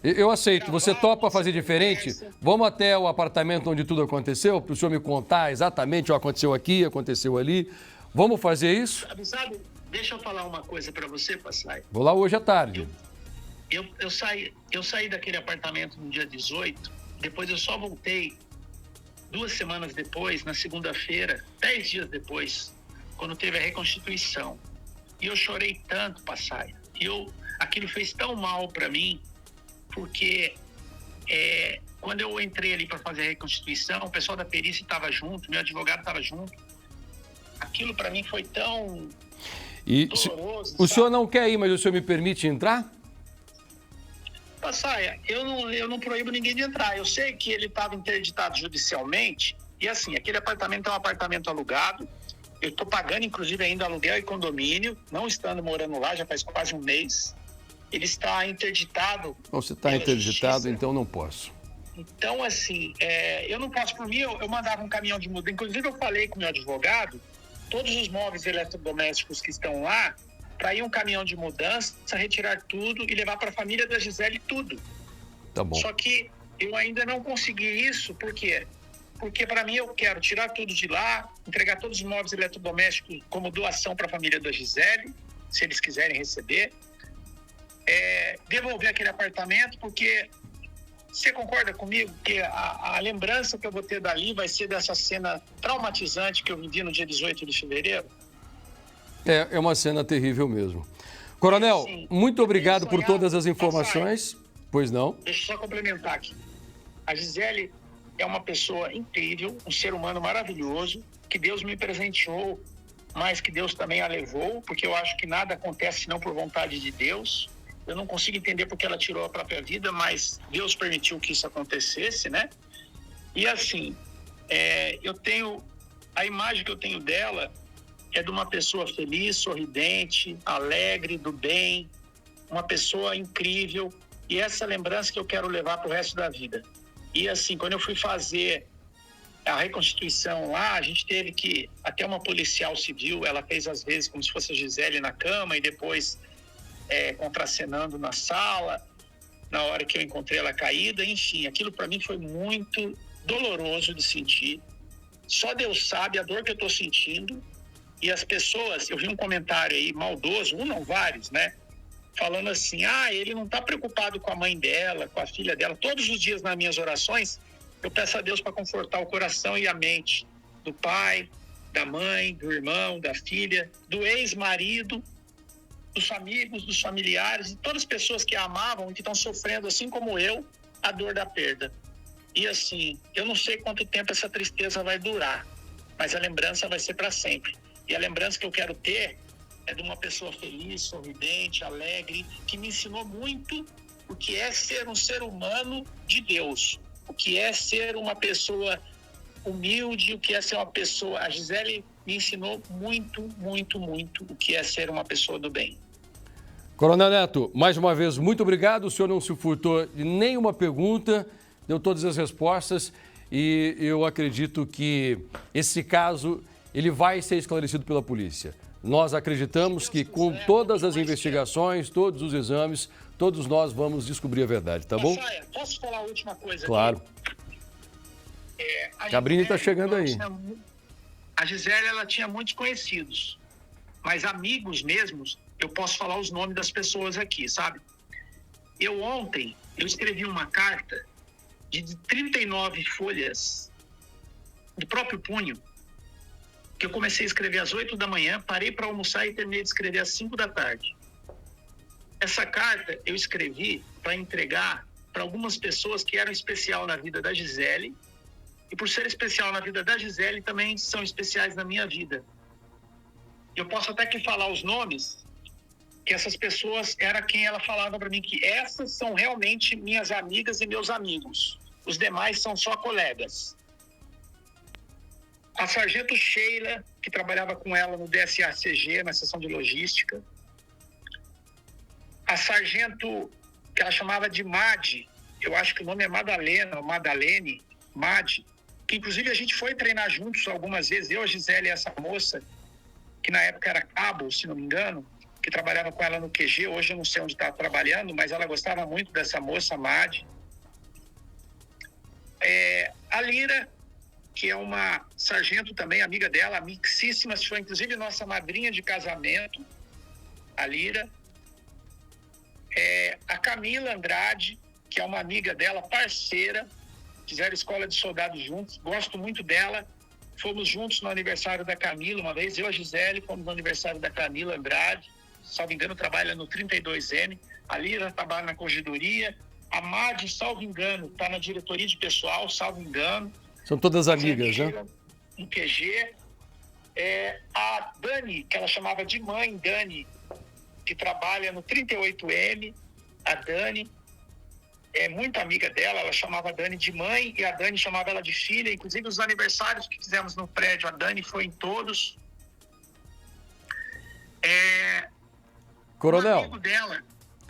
Eu aceito. Você topa fazer diferente? Vamos até o apartamento onde tudo aconteceu, para o senhor me contar exatamente o que aconteceu aqui, aconteceu ali. Vamos fazer isso? Sabe, deixa eu falar uma coisa para você, Passaia. Vou lá hoje à tarde. Eu saí daquele apartamento no dia 18, depois eu só voltei 2 semanas depois, na segunda-feira, 10 dias depois, quando teve a reconstituição. E eu chorei tanto, Passaia. Aquilo fez tão mal para mim, porque quando eu entrei ali para fazer a reconstituição, o pessoal da perícia estava junto, meu advogado estava junto. Aquilo para mim foi tão doloroso. O senhor não quer ir, mas o senhor me permite entrar? Passaia, eu não proíbo ninguém de entrar. Eu sei que ele estava interditado judicialmente e assim, aquele apartamento é um apartamento alugado. Eu estou pagando, inclusive, ainda aluguel e condomínio, não estando morando lá, já faz quase um mês. Ele está interditado. Você está interditado, justiça. Então não posso. Então, assim, eu não posso, por mim, eu mandava um caminhão de mudança. Inclusive, eu falei com o meu advogado, todos os móveis eletrodomésticos que estão lá, para ir um caminhão de mudança, retirar tudo e levar para a família da Gisele tudo. Tá bom. Só que eu ainda não consegui isso, por quê? Porque para mim eu quero tirar tudo de lá, entregar todos os móveis eletrodomésticos como doação para a família da Gisele, se eles quiserem receber, devolver aquele apartamento, porque Você concorda comigo que a lembrança que eu vou ter dali vai ser dessa cena traumatizante que eu vivi no dia 18 de fevereiro? É uma cena terrível mesmo. Coronel, Sim. muito obrigado por todas as informações. Pois não? Deixa eu só complementar aqui. A Gisele é uma pessoa incrível, um ser humano maravilhoso, que Deus me presenteou, mas que Deus também a levou, porque eu acho que nada acontece senão por vontade de Deus. Eu não consigo entender porque ela tirou a própria vida, mas Deus permitiu que isso acontecesse, né? E assim, a imagem que eu tenho dela é de uma pessoa feliz, sorridente, alegre, do bem, uma pessoa incrível, e essa lembrança que eu quero levar para o resto da vida. E assim, quando eu fui fazer a reconstituição lá, a gente teve que, até uma policial civil, ela fez às vezes como se fosse a Gisele na cama e depois contracenando na sala, na hora que eu encontrei ela caída, enfim, aquilo para mim foi muito doloroso de sentir. Só Deus sabe a dor que eu estou sentindo. E as pessoas, eu vi um comentário aí maldoso, não, vários, né? Falando assim, ele não está preocupado com a mãe dela, com a filha dela. Todos os dias nas minhas orações, eu peço a Deus para confortar o coração e a mente do pai, da mãe, do irmão, da filha, do ex-marido, dos amigos, dos familiares, de todas as pessoas que a amavam e que estão sofrendo, assim como eu, a dor da perda. E assim, eu não sei quanto tempo essa tristeza vai durar, mas a lembrança vai ser para sempre. E a lembrança que eu quero ter é de uma pessoa feliz, sorridente, alegre, que me ensinou muito o que é ser um ser humano de Deus, o que é ser uma pessoa humilde, o que é ser uma pessoa... A Gisele me ensinou muito, muito, muito o que é ser uma pessoa do bem. Coronel Neto, mais uma vez, muito obrigado. O senhor não se furtou de nenhuma pergunta, deu todas as respostas e eu acredito que esse caso ele vai ser esclarecido pela polícia. Nós acreditamos que com todas as investigações, todos os exames, todos nós vamos descobrir a verdade, tá bom? Posso falar a última coisa? Claro. Cabrini está chegando aí. A Gisele, ela tinha muitos conhecidos, mas amigos mesmos, eu posso falar os nomes das pessoas aqui, sabe? Ontem, eu escrevi uma carta de 39 folhas do próprio punho, que eu comecei a escrever às 8 da manhã, parei para almoçar e terminei de escrever às 5 da tarde. Essa carta eu escrevi para entregar para algumas pessoas que eram especial na vida da Gisele, e por ser especial na vida da Gisele, também são especiais na minha vida. Eu posso até que falar os nomes, que essas pessoas era quem ela falava para mim, que essas são realmente minhas amigas e meus amigos. Os demais são só colegas. A sargento Sheila, que trabalhava com ela no DSACG, na seção de logística. A sargento, que ela chamava de Madi, eu acho que o nome é Madalena, ou Madalene, Madi, que inclusive a gente foi treinar juntos algumas vezes, eu, a Gisele e essa moça, que na época era cabo, se não me engano, que trabalhava com ela no QG, hoje eu não sei onde está trabalhando, mas ela gostava muito dessa moça, Madi. A Lira, que é uma sargento também, amiga dela, amicíssima, foi inclusive nossa madrinha de casamento, a Lira. A Camila Andrade, que é uma amiga dela, parceira, fizeram escola de soldados juntos, gosto muito dela. Fomos juntos no aniversário da Camila, uma vez, eu e a Gisele fomos no aniversário da Camila Andrade, salvo engano, trabalha no 32M, a Lira trabalha na corregedoria, a Madi, salvo engano, está na diretoria de pessoal, salvo engano. São todas amigas, né? No QG. A Dani, que ela chamava de mãe, Dani, que trabalha no 38M, a Dani, é muito amiga dela, ela chamava a Dani de mãe e a Dani chamava ela de filha, inclusive os aniversários que fizemos no prédio, a Dani foi em todos. Coronel. Um amigo dela,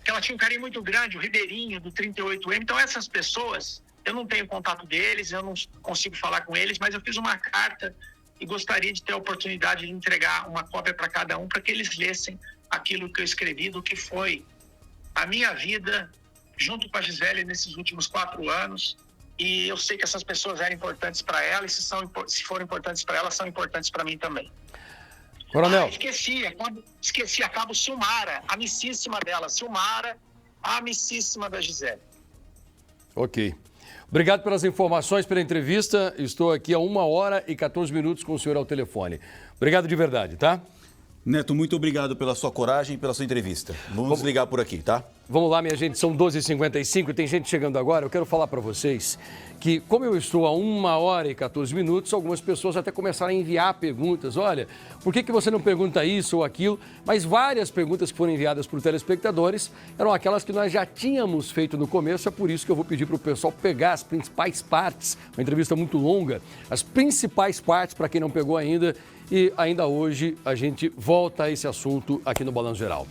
que ela tinha um carinho muito grande, o Ribeirinho, do 38M, então essas pessoas, eu não tenho contato deles, eu não consigo falar com eles, mas eu fiz uma carta e gostaria de ter a oportunidade de entregar uma cópia para cada um, para que eles lessem aquilo que eu escrevi, do que foi a minha vida junto com a Gisele nesses últimos 4 anos. E eu sei que essas pessoas eram importantes para ela, e se foram importantes para ela, são importantes para mim também. Coronel. Esqueci a cabo Silmara, amicíssima dela, Silmara, amicíssima da Gisele. Ok. Obrigado pelas informações, pela entrevista. Estou aqui há 1 hora e 14 minutos com o senhor ao telefone. Obrigado de verdade, tá? Neto, muito obrigado pela sua coragem e pela sua entrevista. Vamos ligar por aqui, tá? Vamos lá, minha gente, são 12h55 e tem gente chegando agora. Eu quero falar para vocês que, como eu estou há 1 hora e 14 minutos, algumas pessoas até começaram a enviar perguntas. Olha, por que você não pergunta isso ou aquilo? Mas várias perguntas que foram enviadas por telespectadores eram aquelas que nós já tínhamos feito no começo. É por isso que eu vou pedir para o pessoal pegar as principais partes, uma entrevista muito longa, as principais partes para quem não pegou ainda. E ainda hoje a gente volta a esse assunto aqui no Balanço Geral.